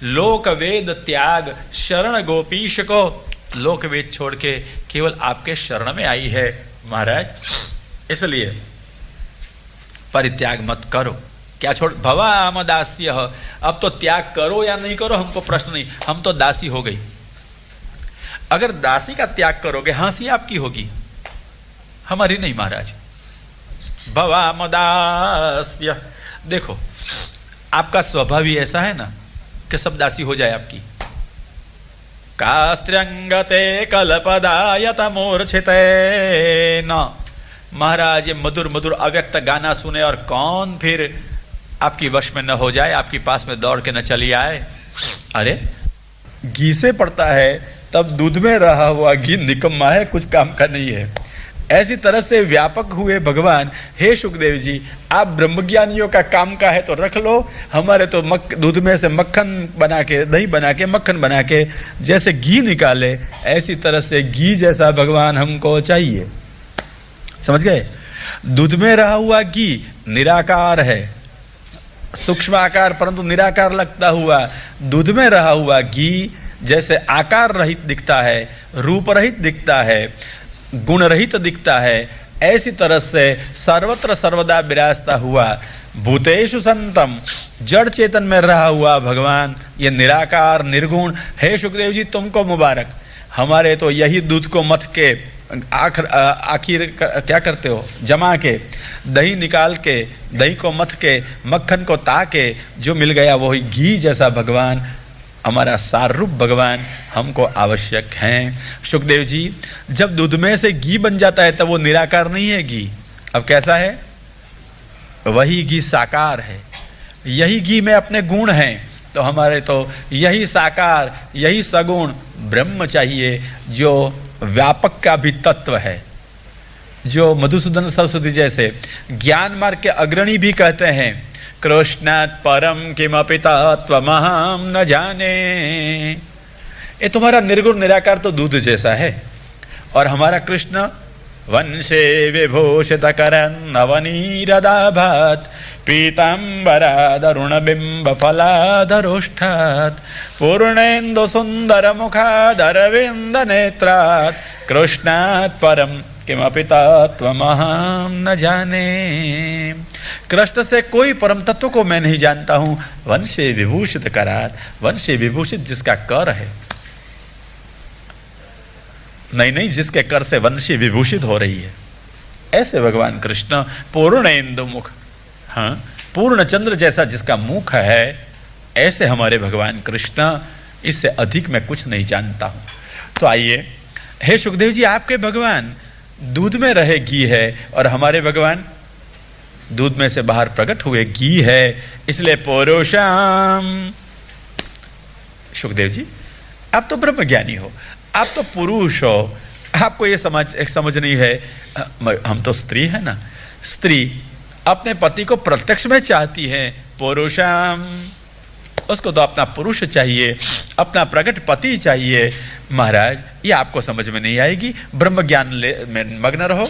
लोक वेद त्याग शरण गोपीश को, लोक वेद छोड़ के केवल आपके शरण में आई है महाराज, इसलिए परित्याग मत करो। क्या छोड़, भवाम दास्य, अब तो त्याग करो या नहीं करो हमको प्रश्न नहीं, हम तो दासी हो गई। अगर दासी का त्याग करोगे हंसी आपकी होगी, हमारी नहीं महाराज। भवाम दास्य, देखो आपका स्वभाव ही ऐसा है ना कि सब दासी हो जाए आपकी। कास्त्र्यंगते कल्पदायत मूर्छिते न, महाराज ये मधुर मधुर अव्यक्त गाना सुने और कौन फिर आपकी वश में न हो जाए, आपकी पास में दौड़ के न चली आए। अरे घी से पड़ता है तब दूध में रहा हुआ घी निकम्मा है, कुछ काम का नहीं है। ऐसी तरह से व्यापक हुए भगवान। हे सुखदेव जी, आप ब्रह्मज्ञानियों का काम का है तो रख लो, हमारे तो दूध में से मक्खन बना के, दही बना के, मक्खन बना के जैसे घी निकाले, ऐसी तरह से घी जैसा भगवान हमको चाहिए। समझ गए? दूध में रहा हुआ घी निराकार है, सूक्ष्म आकार परंतु निराकार लगता हुआ। दूध में रहा हुआ घी जैसे आकार रहित दिखता है, रूप रहित दिखता है, गुण रहित दिखता है, ऐसी तरह से सर्वत्र सर्वदा विराजता हुआ भूतेषु संतम, जड़ चेतन में रहा हुआ भगवान, ये निराकार निर्गुण। हे सुखदेव जी तुमको मुबारक, हमारे तो यही दूध को मथ के आखिर क्या करते हो, जमा के दही निकाल के, दही को मथ के, मक्खन को ताके जो मिल गया वही घी जैसा भगवान, हमारा सार रूप भगवान हमको आवश्यक हैं। सुखदेव जी, जब दूध में से घी बन जाता है तब वो निराकार नहीं है घी, अब कैसा है? वही घी साकार है। यही घी में अपने गुण हैं, तो हमारे तो यही साकार, यही सगुण ब्रह्म चाहिए, जो व्यापक का भी तत्व है, जो मधुसूदन सरस्वती जैसे ज्ञान मार्ग के अग्रणी भी कहते हैं, कृष्णात् परम किमपि तत्त्वमहं न जाने। ये तुम्हारा निर्गुण निराकार तो दूध जैसा है, और हमारा कृष्ण वंशे विभूषित करन् नवनीरदाभात् पीताम्बरादरुण बिंब फलाधरोष्ठात् पूर्णेन्दु सुंदर मुखादरविंद नेत्रात् कृष्णात् परम किमपि तत्त्वमहं न जाने। कृष्ण से कोई परम तत्व को मैं नहीं जानता हूं। वंशे विभूषित करात, वंशे विभूषित जिसका कर है, नहीं जिसके कर से वंशी विभूषित हो रही है, ऐसे भगवान कृष्ण पूर्णेन्दु मुख, हाँ पूर्ण चंद्र जैसा जिसका मुख है, ऐसे हमारे भगवान कृष्ण। इससे अधिक मैं कुछ नहीं जानता हूं। तो आइए, हे सुखदेव जी, आपके भगवान दूध में रहे घी है और हमारे भगवान दूध में से बाहर प्रकट हुए घी है, इसलिए पुरुषम। सुखदेव जी, आप तो ब्रह्मज्ञानी हो, आप तो पुरुष हो, आपको ये समझ नहीं है, हम तो स्त्री है ना, स्त्री अपने पति को प्रत्यक्ष में चाहती है, पुरुषम, उसको तो अपना पुरुष चाहिए, अपना प्रकट पति चाहिए। महाराज ये आपको समझ में नहीं आएगी, ब्रह्म ज्ञान में मग्न रहो,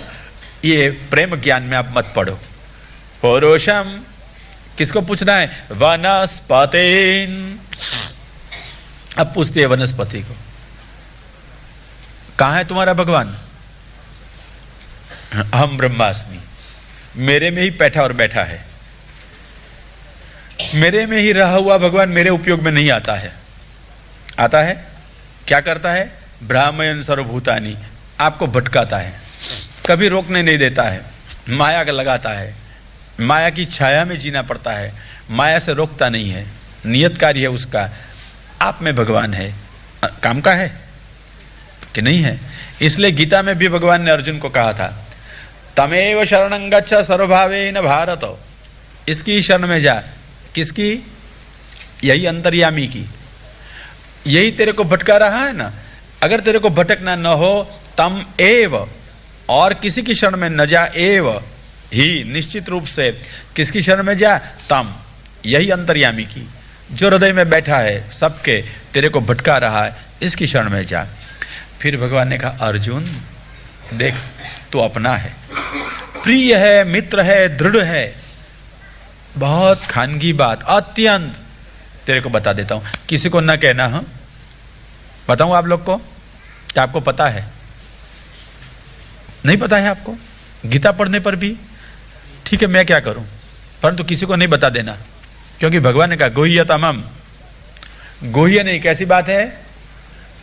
ये प्रेम ज्ञान में आप मत पढ़ो। पुरुषम किसको पूछना है? वनस्पतिन। अब पूछते हैं वनस्पति को, कहां है तुम्हारा भगवान? हम ब्रह्मास्मि, मेरे में ही बैठा और बैठा है, मेरे में ही रहा हुआ भगवान मेरे उपयोग में नहीं आता है। आता है क्या करता है? ब्राह्मण सर्वभूतानि, आपको भटकाता है, कभी रोकने नहीं देता है, माया का लगाता है, माया की छाया में जीना पड़ता है, माया से रोकता नहीं है, नियत कार्य है उसका। आप में भगवान है, काम का है कि नहीं है? इसलिए गीता में भी भगवान ने अर्जुन को कहा था, तमेव शरणं गच्छ सर्वभावेन भारत, इसकी शरण में जा। किसकी? यही अंतर्यामी की। यही तेरे को भटका रहा है ना, अगर तेरे को भटकना न हो तम एव, और किसी की शरण में न जा, एव ही निश्चित रूप से किसकी शरण में जा? तम, यही अंतर्यामी की, जो हृदय में बैठा है सबके, तेरे को भटका रहा है, इसकी शरण में जा। फिर भगवान ने कहा, अर्जुन देख, तू अपना है, प्रिय है, मित्र है, दृढ़ है, बहुत खानगी बात, अत्यंत तेरे को बता देता हूं, किसी को ना कहना। हाँ बताऊं आप लोग को, क्या आपको पता है? नहीं पता है आपको, गीता पढ़ने पर भी? ठीक है, मैं क्या करूं, परंतु किसी को नहीं बता देना, क्योंकि भगवान ने कहा गुह्यतमम। गुह्य नहीं, कैसी बात है?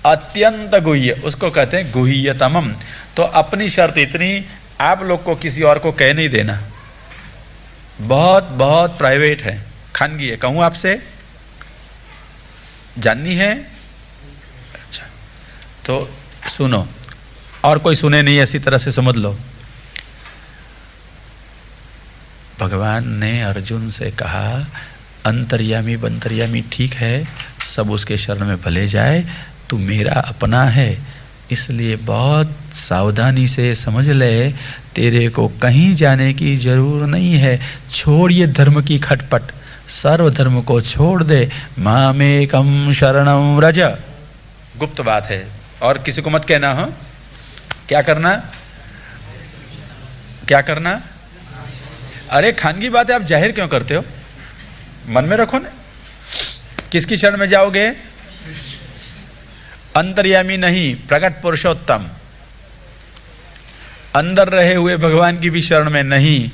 अत्यंत गुह्य, उसको कहते हैं गुह्यतमम। तो अपनी शर्त इतनी, आप लोग को किसी और को कह नहीं देना, बहुत बहुत प्राइवेट है, खानगी है। कहूं आपसे, जाननी है? अच्छा, तो सुनो, और कोई सुने नहीं ऐसी तरह से समझ लो। भगवान ने अर्जुन से कहा अंतर्यामी बंतर्यामी ठीक है, सब उसके शरण में भले जाए, तू मेरा अपना है, इसलिए बहुत सावधानी से समझ ले, तेरे को कहीं जाने की जरूर नहीं है। छोड़ ये धर्म की खटपट, सर्व धर्म को छोड़ दे, मामेकम शरणं व्रज। गुप्त बात है, और किसी को मत कहना। हाँ, क्या करना? क्या करना? अरे खानगी बात है, आप जाहिर क्यों करते हो? मन में रखो ना। किसकी शरण में जाओगे? अंतर्यामी नहीं, प्रकट पुरुषोत्तम, अंदर रहे हुए भगवान की भी शरण में नहीं।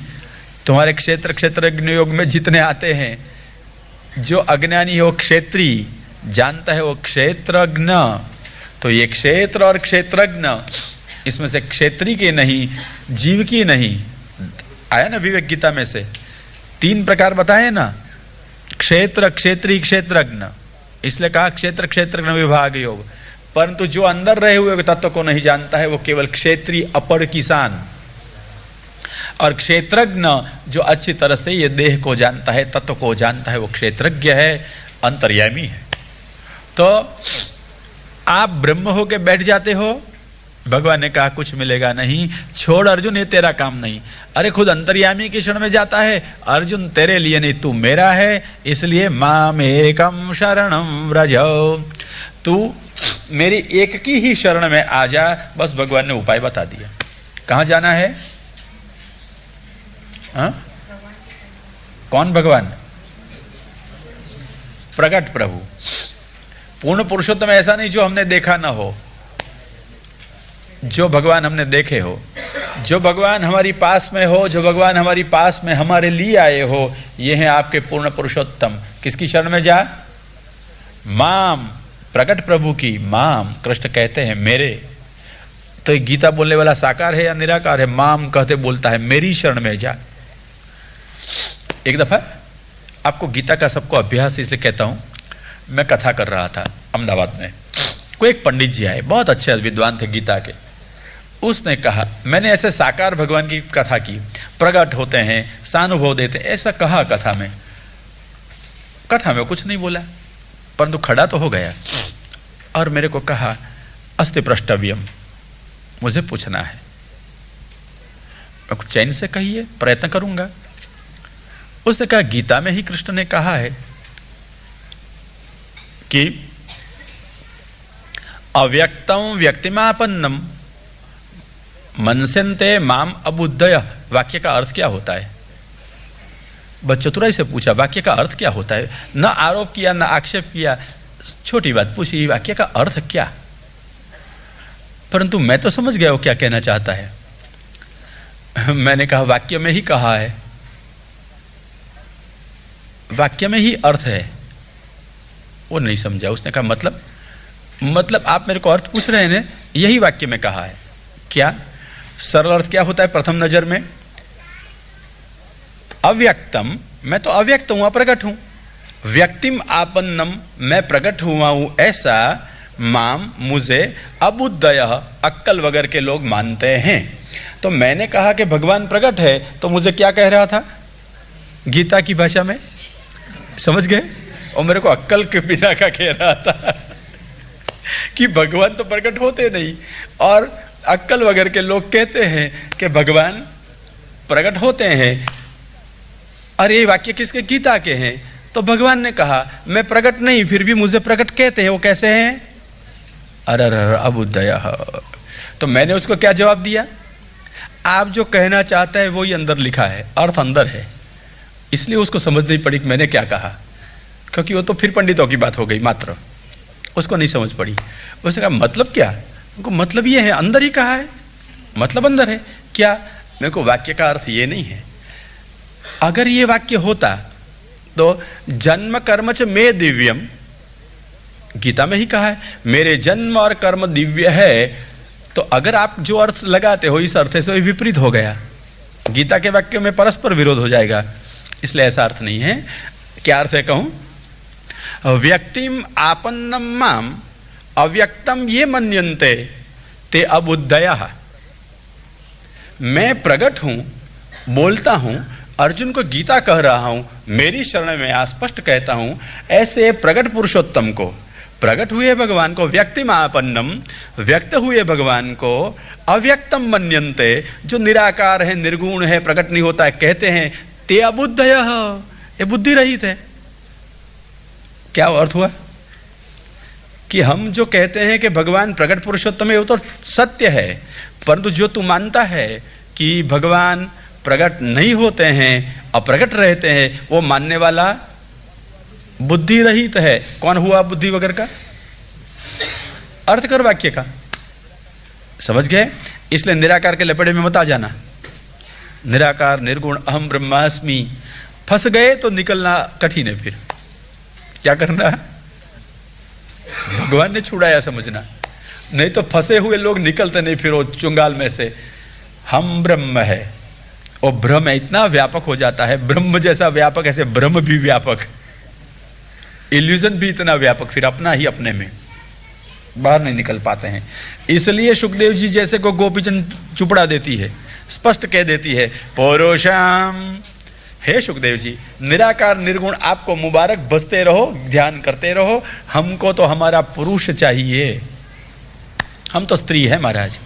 तुम्हारे क्षेत्रज्ञ योग में जितने आते हैं, जो अज्ञानी हो क्षेत्री, जानता है वो क्षेत्रज्ञ। तो ये क्षेत्र और क्षेत्रज्ञ, इसमें से क्षेत्री के नहीं, जीव की नहीं, आया ना विवेक गीता में से 3 प्रकार बताए ना, क्षेत्र, क्षेत्री, क्षेत्रज्ञ। इसलिए कहा क्षेत्र क्षेत्रज्ञ विभाग योग। परंतु जो अंदर रहे हुए तत्व को नहीं जानता है, वो केवल क्षेत्री अपर किसान, और क्षेत्रज्ञ जो अच्छी तरह से ये देह को जानता है, तत्व को जानता है, वो क्षेत्रज्ञ है, अंतर्यामी है। तो आप ब्रह्म होके बैठ जाते हो, भगवान ने कहा कुछ मिलेगा नहीं, छोड़ अर्जुन, ये तेरा काम नहीं। अरे खुद अंतर्यामी की शरण में जाता है, अर्जुन तेरे लिए नहीं, तू मेरा है, इसलिए मामेकम शरणं व्रज, तू मेरी एक की ही शरण में आ जा। बस भगवान ने उपाय बता दिया। कहां जाना है? हाँ? कौन भगवान? प्रकट प्रभु, पूर्ण पुरुषोत्तम। ऐसा नहीं जो हमने देखा ना हो, जो भगवान हमने देखे हो, जो भगवान हमारी पास में हो, जो भगवान हमारी पास में हमारे लिए आए हो, ये हैं आपके पूर्ण पुरुषोत्तम। किसकी शरण में जा? माम, प्रकट प्रभु की। माम, कृष्ण कहते हैं मेरे। तो एक गीता बोलने वाला साकार है या निराकार है? माम कहते बोलता है मेरी शरण में जा। एक दफा आपको गीता का सबको अभ्यास इसलिए कहता हूं, मैं कथा कर रहा था अहमदाबाद में, कोई एक पंडित जी आए, बहुत अच्छे विद्वान थे गीता के। उसने कहा, मैंने ऐसे साकार भगवान की कथा की, प्रकट होते हैं, सानुभव देते हैं, ऐसा कहा कथा में। कथा में कुछ नहीं बोला, परंतु खड़ा तो हो गया और मेरे को कहा अस्ति प्रष्टव्यम, मुझे पूछना है। मैं चैन से कहिए, प्रयत्न करूंगा। उसने कहा गीता में ही कृष्ण ने कहा है कि अव्यक्तम व्यक्तिमापन्नम मनसेन्ते माम अबुद्धय। वाक्य का अर्थ क्या होता है? बस चतुराई से पूछा वाक्य का अर्थ क्या होता है, न आरोप किया न आक्षेप किया, छोटी बात पूछी, वाक्य का अर्थ क्या? परंतु मैं तो समझ गया वो क्या कहना चाहता है। मैंने कहा वाक्य में ही कहा है, वाक्य में ही अर्थ है। वो नहीं समझा। उसने कहा मतलब आप मेरे को अर्थ पूछ रहे हैं, यही वाक्य में कहा है। क्या सरल अर्थ क्या होता है प्रथम नजर में? अव्यक्तम, मैं तो अव्यक्त हूं, अप्रकट हूं। व्यक्तिम आपन्नम, मैं प्रकट हुआ हूं ऐसा, माम, मुझे, अबुद्धय, अक्कल वगैरह के लोग मानते हैं। तो मैंने कहा कि भगवान प्रकट है, तो मुझे क्या कह रहा था गीता की भाषा में? समझ गए? और मेरे को अक्कल के बिना का कह रहा था कि भगवान तो प्रकट होते नहीं, और अक्कल वगैरह के लोग कहते हैं कि भगवान प्रकट होते हैं। अरे ये वाक्य किसके? गीता के हैं। तो भगवान ने कहा मैं प्रकट नहीं, फिर भी मुझे प्रकट कहते हैं, वो कैसे हैं? अरे अबुद्धय। तो मैंने उसको क्या जवाब दिया? आप जो कहना चाहते हैं वही अंदर लिखा है, अर्थ अंदर है, इसलिए उसको समझ नहीं पड़ी कि मैंने क्या कहा। क्योंकि वो तो फिर पंडितों की बात हो गई मात्र, उसको नहीं समझ पड़ी। उसने कहा मतलब क्या? उनको मतलब ये है, अंदर ही कहा है, मतलब अंदर है क्या? मेरे को वाक्य का अर्थ ये नहीं है। अगर ये वाक्य होता तो जन्म कर्म च मे दिव्यम, गीता में ही कहा है मेरे जन्म और कर्म दिव्य है, तो अगर आप जो अर्थ लगाते हो इस अर्थ से विपरीत हो गया, गीता के वाक्य में परस्पर विरोध हो जाएगा, इसलिए ऐसा अर्थ नहीं है। क्या अर्थ है कहूं? व्यक्तिम आपन्नम माम अव्यक्तम ये मन्यन्ते ते अबुद्धयः। मैं प्रकट हूं, बोलता हूं, अर्जुन को गीता कह रहा हूं, मेरी शरण में अस्पष्ट कहता हूं, ऐसे प्रकट पुरुषोत्तम को, प्रकट हुए भगवान को, व्यक्तिम आपन्नम, व्यक्त हुए भगवान को, अव्यक्तम मन्यन्ते, जो निराकार है, निर्गुण है, प्रकट नहीं होता है, कहते हैं, ते अबुद्धयः, ये बुद्धि रहित है। क्या अर्थ हुआ? कि हम जो कहते हैं कि भगवान प्रकट पुरुषोत्तम है वो तो सत्य है, परंतु जो तू मानता है कि भगवान प्रकट नहीं होते हैं, अप्रकट रहते हैं, वो मानने वाला बुद्धि रहित है। कौन हुआ बुद्धि वगैरह का? अर्थ कर वाक्य का, समझ गए? इसलिए निराकार के लपेटे में मत आ जाना। निराकार निर्गुण अहम ब्रह्मास्मि, फंस गए तो निकलना कठिन है। फिर क्या करना? भगवान ने छुड़ाया समझना, नहीं तो फंसे हुए लोग निकलते नहीं फिर वो चुंगाल में से। हम ब्रह्म है, और ब्रह्म इतना व्यापक हो जाता है, ब्रह्म जैसा व्यापक ऐसे ब्रह्म भी व्यापक, इल्यूजन भी इतना व्यापक, फिर अपना ही अपने में बाहर नहीं निकल पाते हैं। इसलिए सुखदेव जी जैसे को गोपीचंद चुपड़ा देती है, स्पष्ट कह देती है, पुरुषम, हे सुखदेव जी, निराकार निर्गुण आपको मुबारक, बसते रहो, ध्यान करते रहो, हमको तो हमारा पुरुष चाहिए। हम तो स्त्री है महाराज,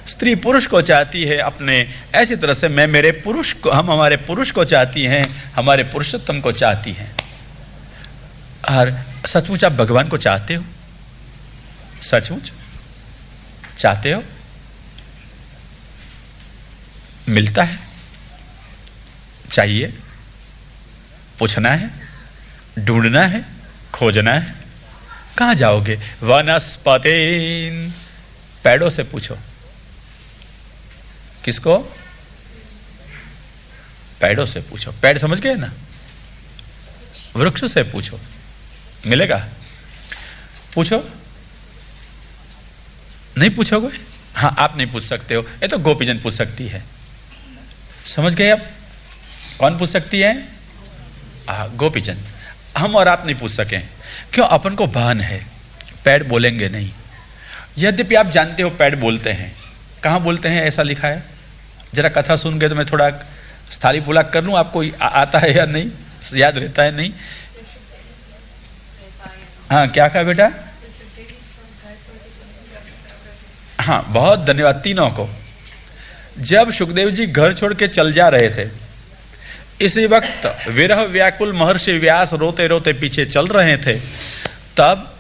स्त्री पुरुष को चाहती है अपने, ऐसी तरह से मैं मेरे पुरुष को, हम हमारे पुरुष को चाहती हैं, हमारे पुरुषोत्तम को चाहती हैं। और सचमुच आप भगवान को चाहते हो? सचमुच चाहते हो? मिलता है? चाहिए? पूछना है, ढूंढना है, खोजना है। कहां जाओगे? वनस्पतिन, पेड़ों से पूछो। किसको? पेड़ों से पूछो। पेड़ समझ गए ना? वृक्ष से पूछो, मिलेगा? पूछो, नहीं पूछोगे? हाँ, आप नहीं पूछ सकते हो, ये तो गोपीजन पूछ सकती है। समझ गए आप? कौन पूछ सकती है? गोपीजन। हम और आप नहीं पूछ सके, क्यों? अपन को भान है, पेड़ बोलेंगे नहीं। यद्यपि आप जानते हो पेड़ बोलते हैं, कहाँ बोलते हैं ऐसा लिखा है? जरा कथा सुन के तो मैं थोड़ा स्थाली पुलाक कर लूँ, आपको आता है या नहीं, याद रहता है नहीं? हाँ, क्या कहा बेटा? हाँ, बहुत धन्यवाद तीनों को। जब सुखदेव जी घर छोड़ के चल जा रहे थे, इसी वक्त विरह व्याकुल महर्षि व्यास रोते रोते पीछे चल रहे थे, तब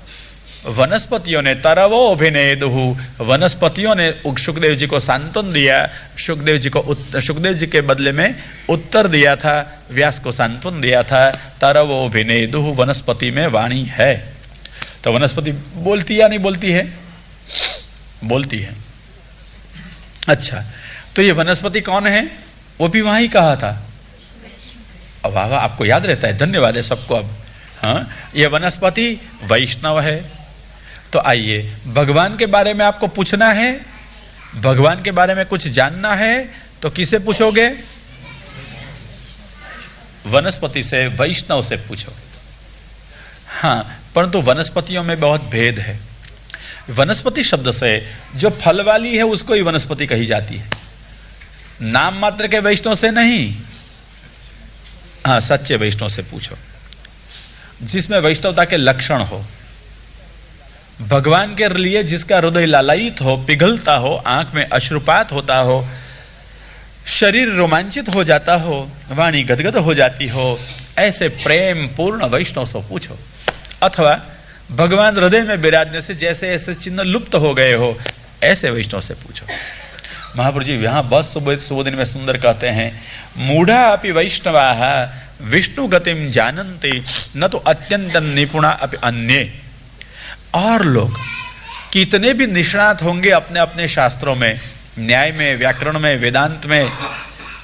वनस्पतियों ने तरवो अभिनेदुहु, वनस्पतियों ने सुखदेव जी को सांत्वन दिया। सुखदेव जी के बदले में उत्तर दिया था, व्यास को सांत्वन दिया था। तरवो अभिनेदुहु, वनस्पति में वाणी है। तो वनस्पति बोलती या नहीं बोलती है? बोलती है। अच्छा, तो ये वनस्पति कौन है? वो भी वहां ही कहा था। वाह वाह, आपको याद रहता है, धन्यवाद है सबको। अब हाँ, ये वनस्पति वैष्णव है। तो आइए, भगवान के बारे में आपको पूछना है, भगवान के बारे में कुछ जानना है, तो किसे पूछोगे? वनस्पति से, वैष्णव से पूछो। हाँ, परंतु वनस्पतियों में बहुत भेद है। वनस्पति शब्द से जो फल वाली है उसको ही वनस्पति कही जाती है, नाम मात्र के वैष्णव से नहीं। हाँ, सच्चे वैष्णव से पूछो, जिसमें वैष्णवता के लक्षण हो, भगवान के लिए जिसका हृदय लालायित हो, पिघलता हो, आंख में अश्रुपात होता हो, शरीर रोमांचित हो जाता हो, वाणी गदगद हो जाती हो, ऐसे प्रेम पूर्ण वैष्णव से पूछो। अथवा भगवान हृदय में विराजने से जैसे ऐसे चिन्ह लुप्त हो गए हो, ऐसे वैष्णव से पूछो। महाप्रभु जी यहाँ बहुत सुबोधिनी में सुंदर कहते हैं, मूढ़ा अपि वैष्णवाः विष्णु गतिम जानन्ति न तो अत्यंत निपुणा अपि अन्ये। और लोग कितने भी निष्णात होंगे अपने अपने शास्त्रों में, न्याय में, व्याकरण में, वेदांत में,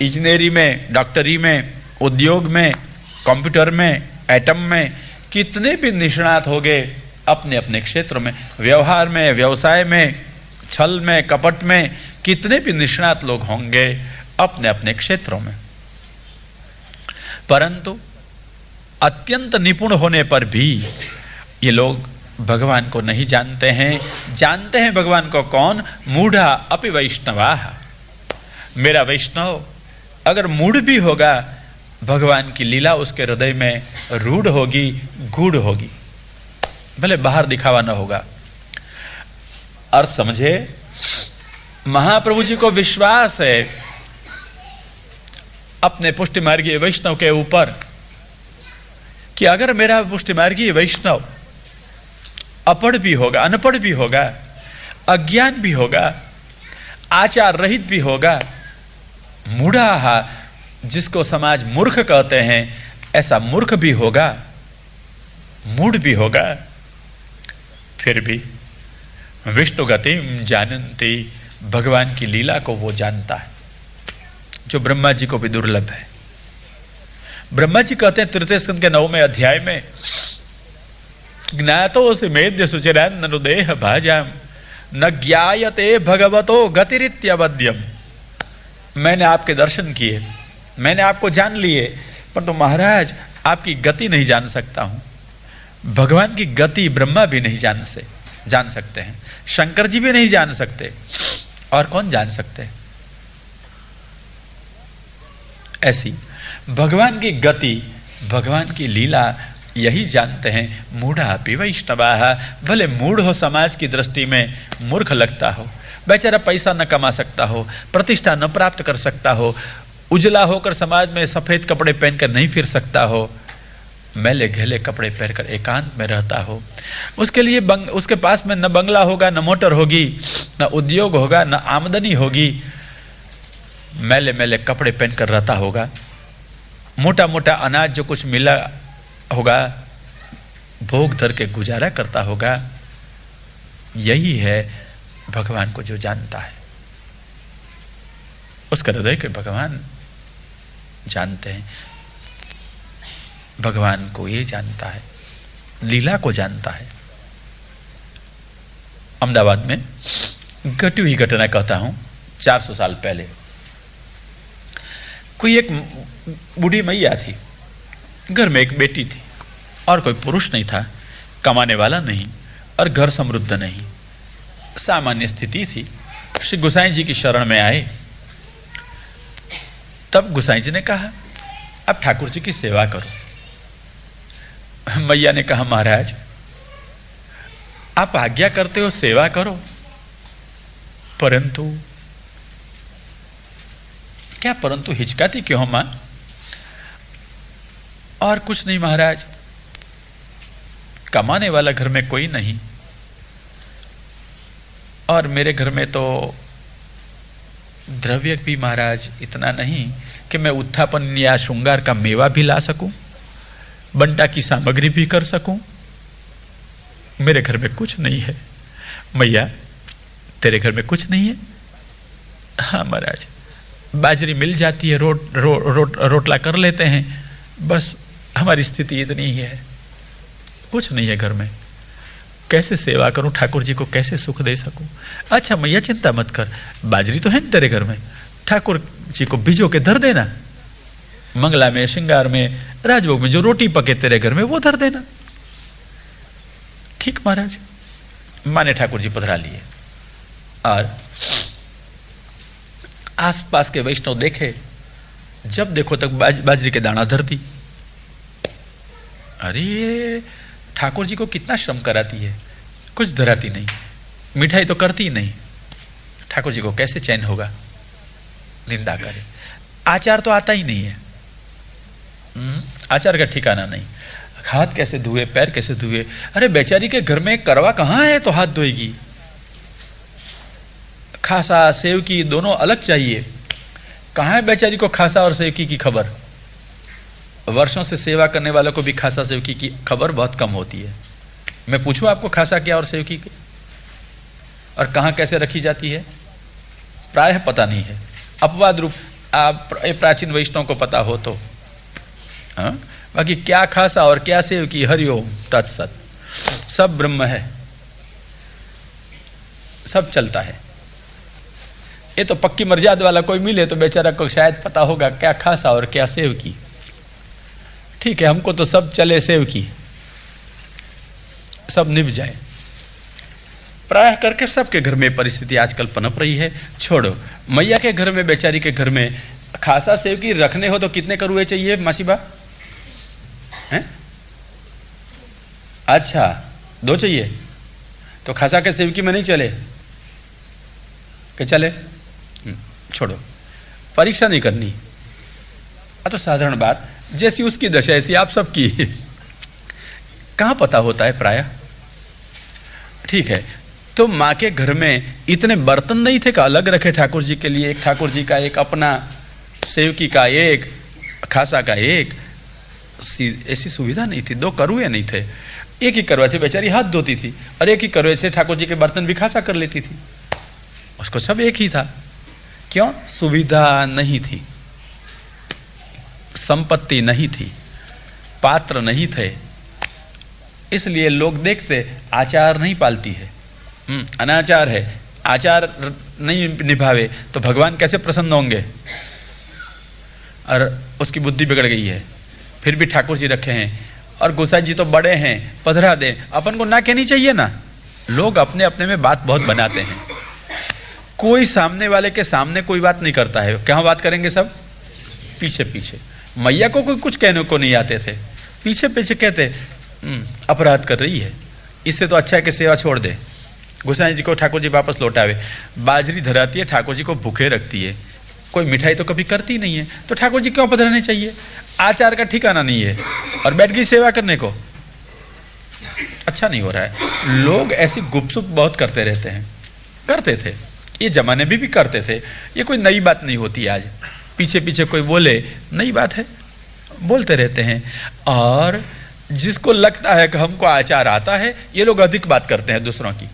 इंजीनियरिंग में, डॉक्टरी में, उद्योग में, कंप्यूटर में, एटम में, कितने भी निष्णात होंगे अपने अपने क्षेत्र में, व्यवहार में, व्यवसाय में, छल में, कपट में, कितने भी निष्णात लोग होंगे अपने अपने क्षेत्रों में, परंतु अत्यंत निपुण होने पर भी ये लोग भगवान को नहीं जानते हैं। जानते हैं भगवान को कौन? मूढ़ा अपि वैष्णवाः। मेरा वैष्णव अगर मूढ़ भी होगा, भगवान की लीला उसके हृदय में रूढ़ होगी, गूढ़ होगी, भले बाहर दिखावा न होगा। अर्थ समझे? महाप्रभु जी को विश्वास है अपने पुष्टि मार्गीय वैष्णव के ऊपर कि अगर मेरा पुष्टि मार्गीय वैष्णव अपढ़ भी होगा, अनपढ़ भी होगा, अज्ञान भी होगा, आचार रहित भी होगा, मूढ़ा जिसको समाज मूर्ख कहते हैं ऐसा मूर्ख भी होगा, मूढ़ भी होगा, फिर भी विष्णु गतिम जानन्ति, भगवान की लीला को वो जानता है, जो ब्रह्मा जी को भी दुर्लभ है। ब्रह्मा जी कहते हैं तृतीय स्कंद के 9वें अध्याय में, ज्ञातोऽसि मेद्य सुचिरान्ननुदेह भाजाम न ज्ञायते भगवतो गतिरित्यवद्यम। मैंने आपके दर्शन किए, मैंने आपको जान लिए, परंतु महाराज आपकी गति नहीं जान सकता हूं। भगवान की गति ब्रह्मा भी नहीं जान सकते हैं, शंकर जी भी नहीं जान सकते, और कौन जान सकते? ऐसी भगवान की गति, भगवान की लीला यही जानते हैं मूढ़ा अपि वैष्णवाः। भले मूढ़ हो, समाज की दृष्टि में मूर्ख लगता हो, बेचारा पैसा न कमा सकता हो, प्रतिष्ठा न प्राप्त कर सकता हो, उजला होकर समाज में सफेद कपड़े पहनकर नहीं फिर सकता हो, मैले घेले कपड़े पहनकर एकांत में रहता हो, उसके लिए उसके पास में न बंगला होगा, न मोटर होगी, न उद्योग होगा, न आमदनी होगी, मैले मैले कपड़े पहनकर रहता होगा, मोटा मोटा अनाज जो कुछ मिला होगा भोग धर के गुजारा करता होगा। यही है भगवान को जो जानता है, उसका हृदय के भगवान जानते हैं। भगवान को ये जानता है, लीला को जानता है। अहमदाबाद में घटी हुई घटना कहता हूं, 400 साल पहले कोई एक बूढ़ी मैया थी, घर में एक बेटी थी और कोई पुरुष नहीं था, कमाने वाला नहीं और घर समृद्ध नहीं, सामान्य स्थिति थी। श्री गोसाई जी की शरण में आए, तब गोसाई जी ने कहा अब ठाकुर जी की सेवा करो। मैया ने कहा महाराज आप आज्ञा करते हो सेवा करो, परंतु क्या परंतु हिचकाती क्यों हो मां? और कुछ नहीं महाराज, कमाने वाला घर में कोई नहीं और मेरे घर में तो द्रव्य भी महाराज इतना नहीं कि मैं उत्थापन या श्रृंगार का मेवा भी ला सकूं, बंटा की सामग्री भी कर सकूं। मेरे घर में कुछ नहीं है। मैया तेरे घर में कुछ नहीं है? हाँ महाराज, बाजरी मिल जाती है, रोटला कर लेते हैं, बस हमारी स्थिति इतनी ही है, कुछ नहीं है घर में। कैसे सेवा करूं, ठाकुर जी को कैसे सुख दे सकूं? अच्छा मैया चिंता मत कर, बाजरी तो है न तेरे घर में, ठाकुर जी को भिजो के धर देना, मंगला में, श्रृंगार में, राजभोग में जो रोटी पके तेरे घर में वो धर देना। ठीक महाराज। माने ठाकुर जी पधरा लिए और आसपास के वैष्णव देखे, जब देखो तक बाजरी के दाना धरती। अरे ठाकुर जी को कितना श्रम कराती है, कुछ धराती नहीं, मिठाई तो करती नहीं, ठाकुर जी को कैसे चैन होगा? निंदा करे। आचार तो आता ही नहीं है, आचार का ठिकाना नहीं, हाथ कैसे धुए, पैर कैसे धुए? अरे बेचारी के घर में करवा कहां है तो हाथ धोएगी? खासा सेवकी दोनों अलग चाहिए, कहां है बेचारी को खासा और सेवकी की खबर? वर्षों से सेवा करने वालों को भी खासा सेवकी की खबर बहुत कम होती है। मैं पूछूं आपको खासा क्या और सेवकी की और कहाँ कैसे रखी जाती है? प्रायः पता नहीं है। अपवाद रूप आप प्राचीन वैष्णव को पता हो तो, हाँ? बाकी क्या खासा और क्या सेवकी, हरिओम तत्सत, सब ब्रह्म है, सब चलता है। ये तो पक्की मर्यादा वाला कोई मिले तो बेचारा को शायद पता होगा क्या खासा और क्या सेवकी। ठीक है, हमको तो सब चले सेवकी, सब निभ जाए। प्रायः करके सबके घर में परिस्थिति आजकल पनप रही है। छोड़ो, मैया के घर में, बेचारी के घर में खासा सेवकी रखने हो तो कितने करुए चाहिए मासीबा? हैं? अच्छा, 2 चाहिए तो खासा के सेवकी में नहीं चले कि चले? छोड़ो, परीक्षा नहीं करनी। तो साधारण बात, जैसी उसकी दशा ऐसी आप सबकी। कहाँ पता होता है प्रायः। ठीक है, तो माँ के घर में इतने बर्तन नहीं थे का अलग रखे ठाकुर जी के लिए, एक ठाकुर जी का, एक अपना, सेवकी का एक, खासा का एक, ऐसी सुविधा नहीं थी। 2 करुए नहीं थे, एक ही करवा से बेचारी हाथ धोती थी और एक ही करवे से ठाकुर जी के बर्तन भी खासा कर लेती थी। उसको सब एक ही था। क्यों? सुविधा नहीं थी, संपत्ति नहीं थी, पात्र नहीं थे, इसलिए लोग देखते आचार नहीं पालती है, अनाचार है, आचार नहीं निभावे तो भगवान कैसे प्रसन्न होंगे। और उसकी बुद्धि बिगड़ गई है, फिर भी ठाकुर जी रखे हैं और गोसाई जी तो बड़े हैं, पधरा दें, अपन को ना कहनी चाहिए ना। लोग अपने अपने में बात बहुत बनाते हैं। कोई सामने वाले के सामने कोई बात नहीं करता है, क्या बात करेंगे सब पीछे पीछे। मैया को कोई कुछ कहने को नहीं आते थे, पीछे पीछे कहते अपराध कर रही है, इससे तो अच्छा है कि सेवा छोड़ दे। गोसाई जी को ठाकुर जी वापस लौटावे। बाजरी धराती है, ठाकुर जी को भूखे रखती है, कोई मिठाई तो कभी करती नहीं है, तो ठाकुर जी क्यों पधराने चाहिए? आचार का ठिकाना नहीं है और बैठ गई सेवा करने को। अच्छा नहीं हो रहा है। लोग ऐसी गुपसुप बहुत करते रहते हैं, करते थे ये जमाने में भी करते थे, ये कोई नई बात नहीं होती। आज पीछे पीछे कोई बोले नई बात है, बोलते रहते हैं। और जिसको लगता है कि हमको आचार आता है, ये लोग अधिक बात करते हैं दूसरों की।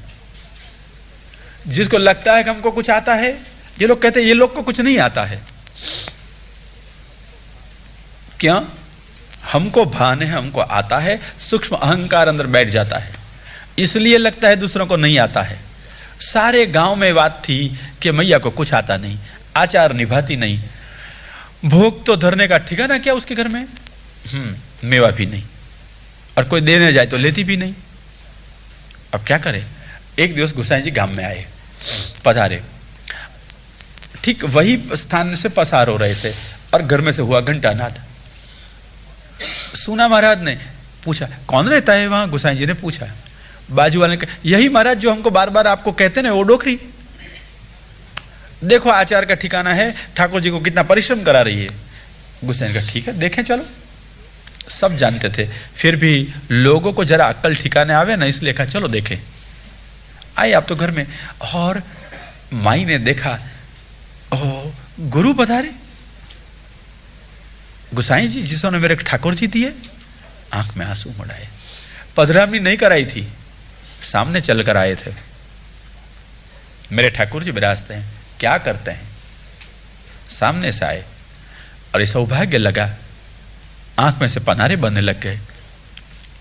जिसको लगता है कि हमको कुछ आता है, ये लोग कहते हैं ये लोग को कुछ नहीं आता है। क्या? हमको भान है, हमको आता है, सूक्ष्म अहंकार अंदर बैठ जाता है, इसलिए लगता है दूसरों को नहीं आता है। सारे गांव में बात थी कि मैया को कुछ आता नहीं, आचार निभाती नहीं, भोग तो धरने का ठिकाना क्या उसके घर में, मेवा भी नहीं, और कोई देने जाए तो लेती भी नहीं। अब क्या करे? एक दिवस गोसाई जी गांव में आए, पधारे, ठीक वही स्थान से पसार हो रहे थे और घर में से हुआ घंटानाद। सुना महाराज ने, पूछा कौन रहता है वहां? गोसाई जी ने पूछा। बाजू वाले ने कहा यही महाराज जो हमको बार बार आपको कहते ना, वो डोकरी। देखो आचार का ठिकाना है, ठाकुर जी को कितना परिश्रम करा रही है। गोसाई ने कहा ठीक है देखें चलो। सब जानते थे, फिर भी लोगों को जरा अक्ल ठिकाने आवे ना, इसलिए कहा चलो देखें। आए आप तो घर में, और माई ने देखा ओ गुरु पधारे। गोसाई जी जिसने मेरे ठाकुर जी दिए, आंख में आंसू मुड़ाए। पधरावनी नहीं कराई थी, सामने चल कर आए थे। मेरे ठाकुर जी विराजते हैं, क्या करते हैं, सामने से आए और ये सौभाग्य लगा, आंख में से पनारे बनने लग गए।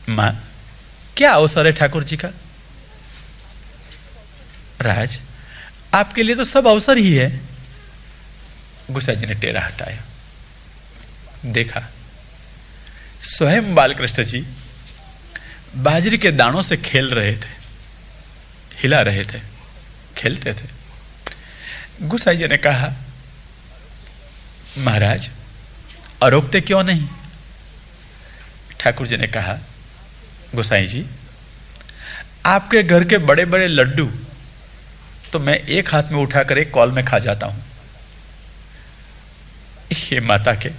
मां क्या अवसर है ठाकुर जी का? राज आपके लिए तो सब अवसर ही है। गोसाई जी ने टेरा हटाया, देखा स्वयं बालकृष्ण जी बाजरी के दानों से खेल रहे थे, हिला रहे थे, खेलते थे। गोसाई जी ने कहा महाराज और रोकते क्यों नहीं? ठाकुर जी ने कहा गोसाई जी आपके घर के बड़े बड़े लड्डू तो मैं एक हाथ में उठाकर एक कॉल में खा जाता हूं, ये माता के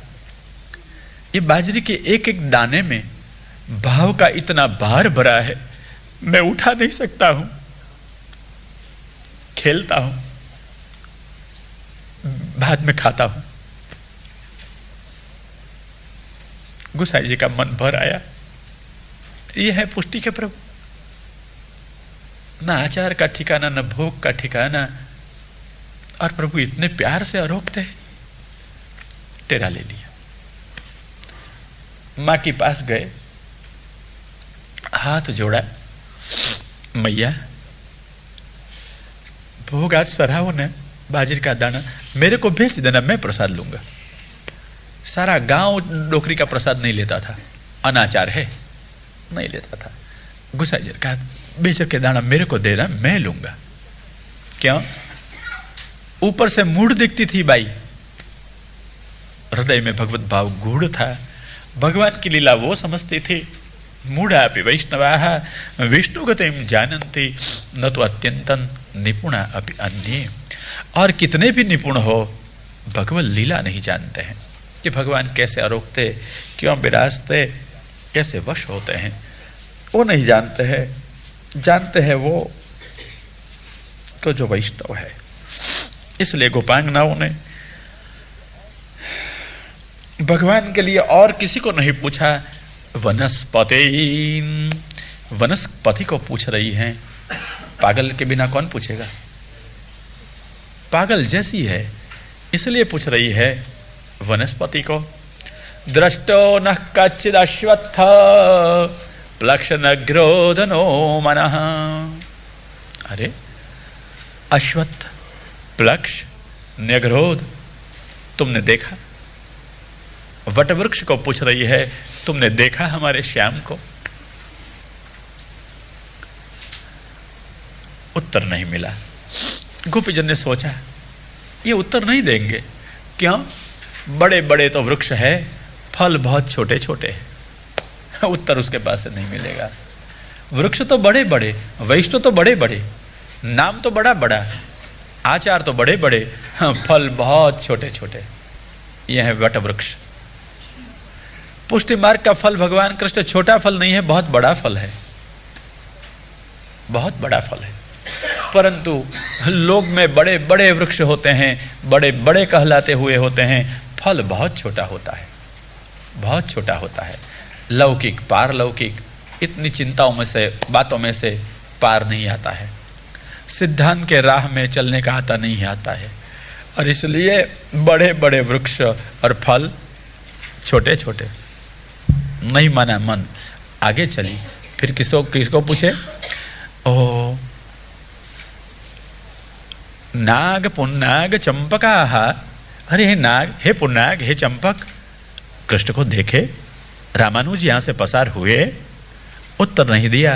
ये बाजरी के एक एक दाने में भाव का इतना भार भरा है, मैं उठा नहीं सकता हूं, खेलता हूं, बाद में खाता हूं। गोसाई जी का मन भर आया। ये है पुष्टि के प्रभु, ना आचार का ठिकाना, न भोग का ठिकाना, और प्रभु इतने प्यार से आरोपते हैं। टेरा ले लिया, मां के पास गए, हाथ जोड़ा, मैया भोग आज सराहो ने, बाजरे का दाना मेरे को भेज देना, मैं प्रसाद लूंगा। सारा गांव डोकरी का प्रसाद नहीं लेता था, अनाचार है, नहीं लेता था। गुस्सा जी कहा बेचर के दाना मेरे को देना, मैं लूंगा। क्यों? ऊपर से मूड दिखती थी बाई, हृदय में भगवत भाव गूढ़ था। भगवान की लीला वो समझती थी। मूढ़ापि वैष्णवाः विष्णुगतिं जानन्ति न तो अत्यंतं निपुणा अपि अन्ये। और कितने भी निपुण हो, भगवत लीला नहीं जानते हैं कि भगवान कैसे आरोपते, क्यों विराजते, कैसे वश होते हैं, वो नहीं जानते हैं। जानते हैं वो तो जो वैष्णव है। इसलिए गोपांगनाओं ने भगवान के लिए और किसी को नहीं पूछा, वनस्पति को पूछ रही हैं। पागल के बिना कौन पूछेगा? पागल जैसी है इसलिए पूछ रही है वनस्पति को। दृष्टो न कच्चिद अश्वत्थ प्लक्ष नग्रोधनो मनः। अरे अश्वत्थ, प्लक्ष, न्यग्रोध तुमने देखा? वट वृक्ष को पूछ रही है, तुमने देखा हमारे श्याम को? उत्तर नहीं मिला। गोपीजन ने सोचा ये उत्तर नहीं देंगे। क्यों? बड़े बड़े तो वृक्ष है, फल बहुत छोटे छोटे हैं। उत्तर उसके पास से नहीं मिलेगा। वृक्ष तो बड़े बड़े, वैष्णव तो बड़े बड़े, नाम तो बड़ा बड़ा, आचार तो बड़े बड़े, फल बहुत छोटे छोटे। यह है वट वृक्ष। पुष्टि मार्ग का फल भगवान कृष्ण छोटा फल नहीं है, बहुत बड़ा फल है, बहुत बड़ा फल है। परंतु लोक में बड़े बड़े वृक्ष होते हैं, बड़े बड़े कहलाते हुए होते हैं, फल बहुत छोटा होता है, बहुत छोटा होता है। लौकिक, पारलौकिक, इतनी चिंताओं में से, बातों में से पार नहीं आता है। सिद्धांत के राह में चलने का आता नहीं आता है, और इसलिए बड़े बड़े वृक्ष और फल छोटे छोटे। नहीं माना मन, आगे चली। फिर किसको पूछे? ओ नाग पुन्नाग चंपकाः। अरे हे नाग, हे पुन्नाग, हे चंपक, कृष्ण को देखे। रामानुज यहां से पसार हुए, उत्तर नहीं दिया।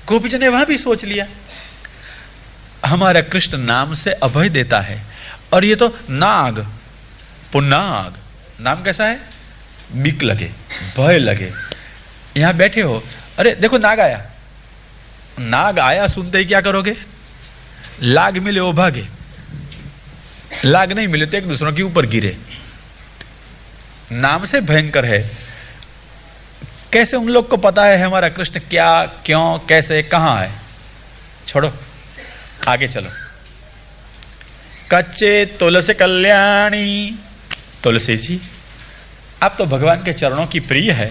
गोपीजन ने वहां भी सोच लिया हमारा कृष्ण नाम से अभय देता है, और ये तो नाग, पुन्नाग, नाम कैसा है? बिक लगे, भय लगे। यहां बैठे हो, अरे देखो नाग आया। नाग आया सुनते ही क्या करोगे? लाग मिले वो भागे, लाग नहीं मिले तो एक दूसरों के ऊपर गिरे। नाम से भयंकर है। कैसे उन लोग को पता है हमारा कृष्ण क्या, क्यों, कैसे, कहां है? छोड़ो, आगे चलो। कच्चे तुलसी कल्याणी। तुलसी जी, आप तो भगवान के चरणों की प्रिय है,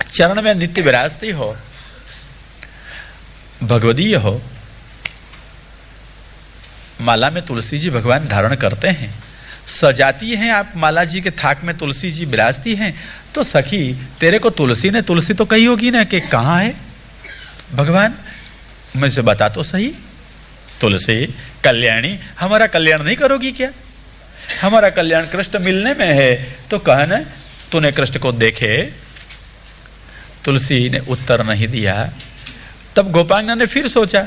चरण में नित्य विराजती हो, भगवदीय हो। माला में तुलसी जी भगवान धारण करते हैं, सजाती हैं आप माला जी के थाक में तुलसी जी विराजती हैं। तो सखी तेरे को तुलसी ने तुलसी तो कही होगी ना कि कहाँ है भगवान, मुझे बता तो सही। तुलसी कल्याणी, हमारा कल्याण नहीं करोगी क्या? हमारा कल्याण कृष्ण मिलने में है, तो कहा ना तूने कृष्ण को देखे। तुलसी ने उत्तर नहीं दिया। तब गोपांगना ने फिर सोचा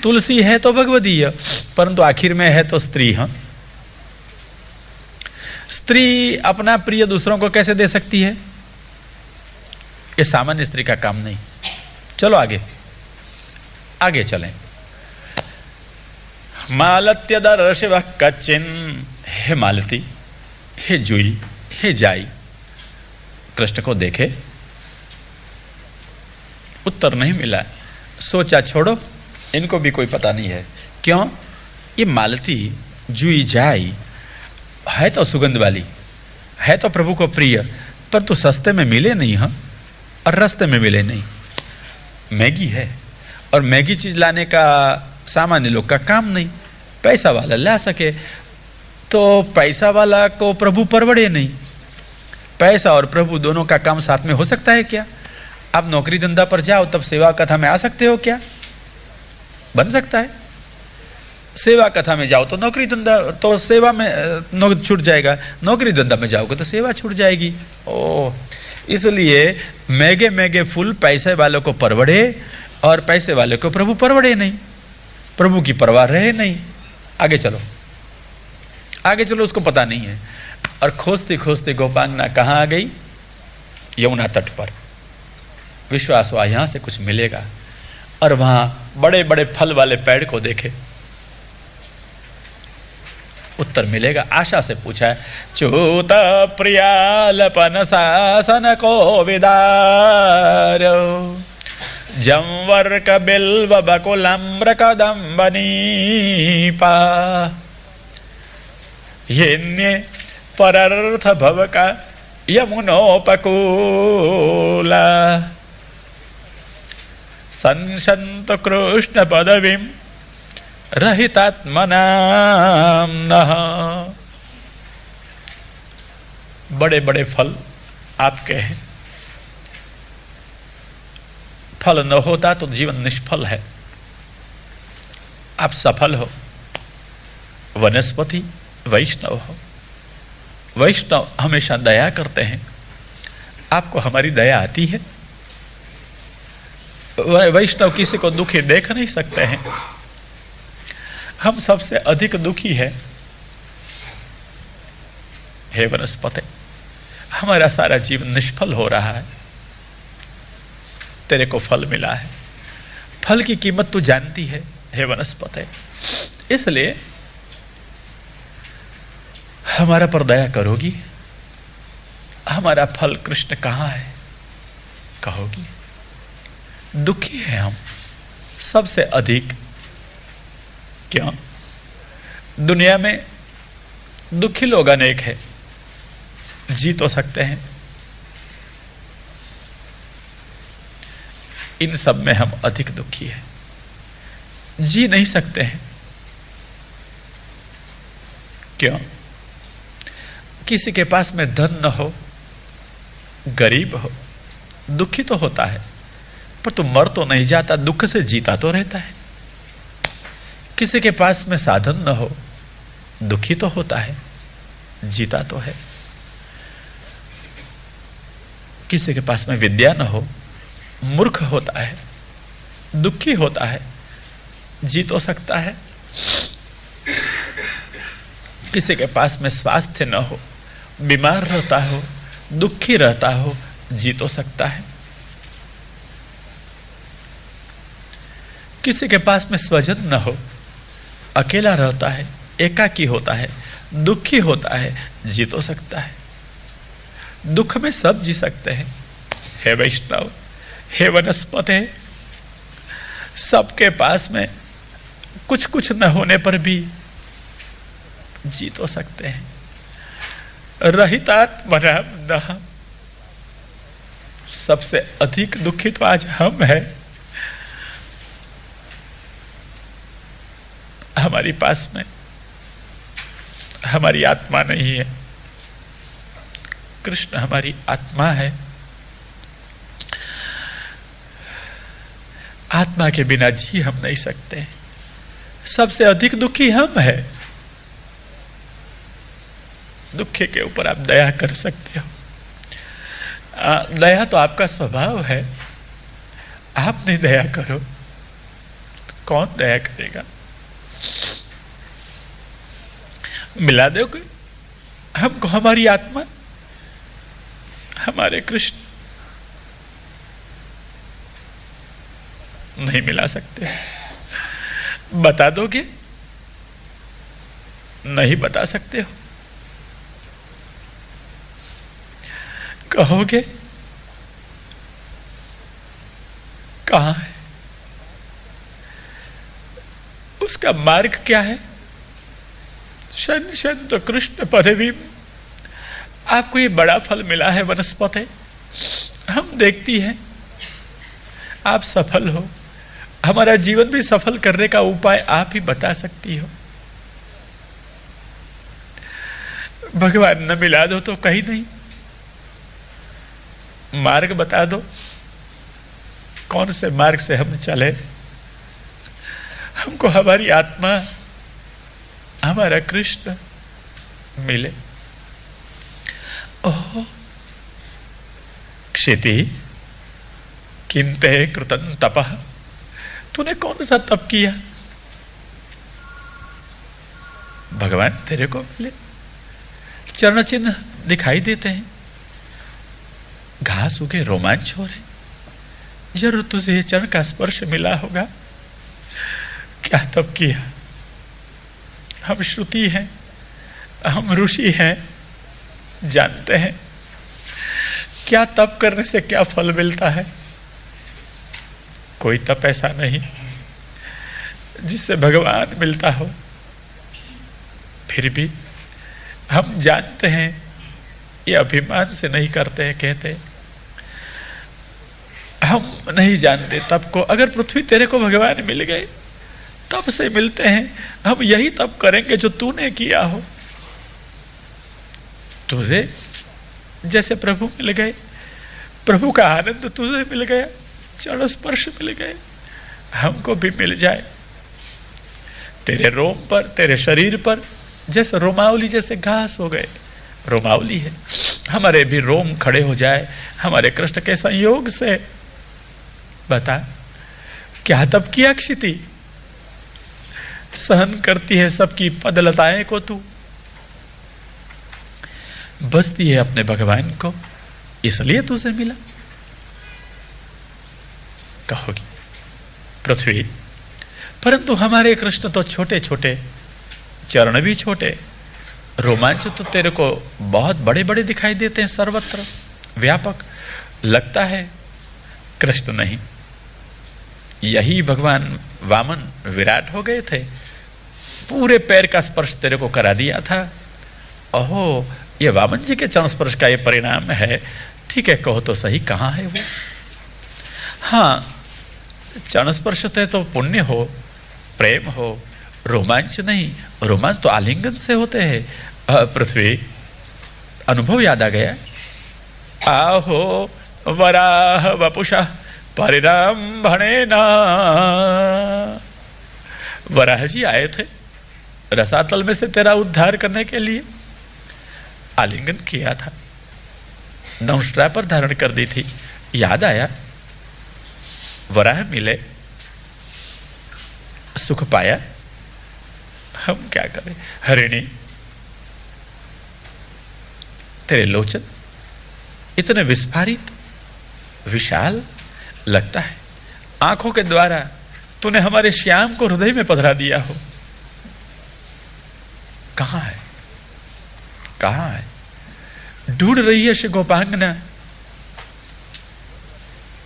तुलसी है तो भगवदीय, परंतु आखिर में है तो स्त्री। हाँ, स्त्री अपना प्रिय दूसरों को कैसे दे सकती है? ये सामान्य स्त्री का काम नहीं। चलो आगे, आगे चलें। मालत्य दर्शिव कच्चिन। हे मालती, हे जुई, हे जाई, कृष्ण को देखे। उत्तर नहीं मिला। सोचा छोड़ो, इनको भी कोई पता नहीं है। क्यों? ये मालती, जुई, जाई है तो सुगंध वाली, है तो प्रभु को प्रिय, परंतु सस्ते में मिले नहीं, हम और रास्ते में मिले नहीं। मैगी है और मैगी चीज लाने का सामान्य लोग का काम नहीं, पैसा वाला ला सके, तो पैसा वाला को प्रभु परवड़े नहीं। पैसा और प्रभु दोनों का काम साथ में हो सकता है क्या? आप नौकरी धंधा पर जाओ तब सेवा कथा में आ सकते हो क्या? बन सकता है। सेवा कथा में जाओ तो नौकरी धंधा, तो सेवा में छूट जाएगा, नौकरी धंधा में जाओगे तो सेवा छूट जाएगी। ओ, इसलिए महंगे महंगे फूल पैसे वालों को परवड़े और पैसे वाले को प्रभु परवड़े नहीं, प्रभु की परवाह रहे नहीं। आगे चलो, आगे चलो, उसको पता नहीं है। और खोजते खोजते गोपांगना कहाँ आ गई? यमुना तट पर। विश्वास हुआ यहां से कुछ मिलेगा, और वहां बड़े बड़े फल वाले पेड़ को देखे, उत्तर मिलेगा। आशा से पूछा है, च्यूत प्रियालपन शासन को विदार जमवर्क बिल्व बकुलम्र कदम्बनीपा येन्ये परर्थ भव का यमुनोपकूला संशंत कृष्ण पदवीं रहितात्मनाम नः। बड़े बड़े फल आपके हैं, फल न होता तो जीवन निष्फल है। आप सफल हो, वनस्पति वैष्णव हो। वैष्णव हमेशा दया करते हैं। आपको हमारी दया आती है? वैष्णव किसी को दुखी देख नहीं सकते हैं। हम सबसे अधिक दुखी है। हे वनस्पति, हमारा सारा जीवन निष्फल हो रहा है, तेरे को फल मिला है। फल की कीमत तू जानती है हे वनस्पति, इसलिए हमारा पर दया करोगी। हमारा फल कृष्ण कहाँ है कहोगी? दुखी है हम सबसे अधिक। क्यों? दुनिया में दुखी लोग अनेक है, जी तो सकते हैं, इन सब में हम अधिक दुखी हैं। जी नहीं सकते हैं। क्यों? किसी के पास में धन न हो, गरीब हो, दुखी तो होता है, पर तो मर तो नहीं जाता, दुख से जीता तो रहता है। किसी के पास में साधन न हो, दुखी तो होता है, जीता तो है। किसी के पास में विद्या न हो, मूर्ख होता है, दुखी होता है, जी तो सकता है। किसी के पास में स्वास्थ्य न हो, बीमार रहता हो, दुखी रहता हो, जी तो सकता है। किसी के पास में स्वजन न हो, अकेला रहता है, एकाकी होता है, दुखी होता है, जी तो सकता है। दुख में सब जी सकते हैं। हे वैष्णव, हे वनस्पति, सबके पास में कुछ कुछ न होने पर भी जी तो सकते हैं। रहितात्मनाम नः। सबसे अधिक दुखी तो आज हम हैं। हमारी पास में हमारी आत्मा नहीं है। कृष्ण हमारी आत्मा है। आत्मा के बिना जी हम नहीं सकते। सबसे अधिक दुखी हम हैं। दुखी के ऊपर आप दया कर सकते हो। दया तो आपका स्वभाव है। आप नहीं दया करो तो कौन दया करेगा? मिला दोगे हमको हमारी आत्मा, हमारे कृष्ण? नहीं मिला सकते। बता दोगे? नहीं बता सकते हो। कहोगे कहां है? उसका मार्ग क्या है? शन शन तो कृष्ण पदवी, आपको ये बड़ा फल मिला है वनस्पति, हम देखती हैं आप सफल हो, हमारा जीवन भी सफल करने का उपाय आप ही बता सकती हो। भगवान न मिला दो तो कहीं नहीं, मार्ग बता दो, कौन से मार्ग से हम चले, हमको हमारी आत्मा, हमारा कृष्ण मिले। ओह क्षिति किंते कृतं तपः, तूने कौन सा तप किया? भगवान तेरे को मिले, चरण चिन्ह दिखाई देते हैं, घास उगे, रोमांच हो रहे, जरूर तुझे ये चरण का स्पर्श मिला होगा। क्या तप किया? हम श्रुति हैं, हम ऋषि हैं, जानते हैं क्या तप करने से क्या फल मिलता है। कोई तप ऐसा नहीं जिससे भगवान मिलता हो। फिर भी हम जानते हैं, ये अभिमान से नहीं करते हैं, कहते हम नहीं जानते तप को। अगर पृथ्वी तेरे को भगवान मिल गए, तप से मिलते हैं, हम यही तप करेंगे जो तूने किया हो। तुझे जैसे प्रभु मिल गए, प्रभु का आनंद तुझे मिल गया, चरण स्पर्श मिल गए, हमको भी मिल जाए। तेरे रोम पर, तेरे शरीर पर जैसे रोमावली जैसे घास हो गए, रोमावली है, हमारे भी रोम खड़े हो जाए हमारे कृष्ण के संयोग से। बता क्या तप किया क्षिति? सहन करती है सबकी पदलताएं को तू, बसती है अपने भगवान को, इसलिए तुझे मिला। कहोगी पृथ्वी, परंतु हमारे कृष्ण तो छोटे छोटे, चरण भी छोटे, रोमांच तो तेरे को बहुत बड़े बड़े दिखाई देते हैं, सर्वत्र व्यापक लगता है। कृष्ण नहीं, यही भगवान वामन विराट हो गए थे, पूरे पैर का स्पर्श तेरे को करा दिया था। ओहो, ये वामन जी के चरण स्पर्श का ये परिणाम है। ठीक है, कहो तो सही, कहाँ है वो? हाँ, चरण स्पर्श थे तो पुण्य हो, प्रेम हो, रोमांच नहीं। रोमांच तो आलिंगन से होते हैं। पृथ्वी, अनुभव याद आ गया। आहो वराह वपुषा परिरंभणेना, वराह जी आए थे रसातल में से तेरा उद्धार करने के लिए, आलिंगन किया था, नौशरा पर धारण कर दी थी। याद आया, वराह मिले, सुख पाया, हम क्या करें? हरिणी, तेरे लोचन इतने विस्फारित विशाल लगता है, आंखों के द्वारा तूने हमारे श्याम को हृदय में पधरा दिया हो। कहां है, कहां है? ढूंढ रही है श्री गोपांगना,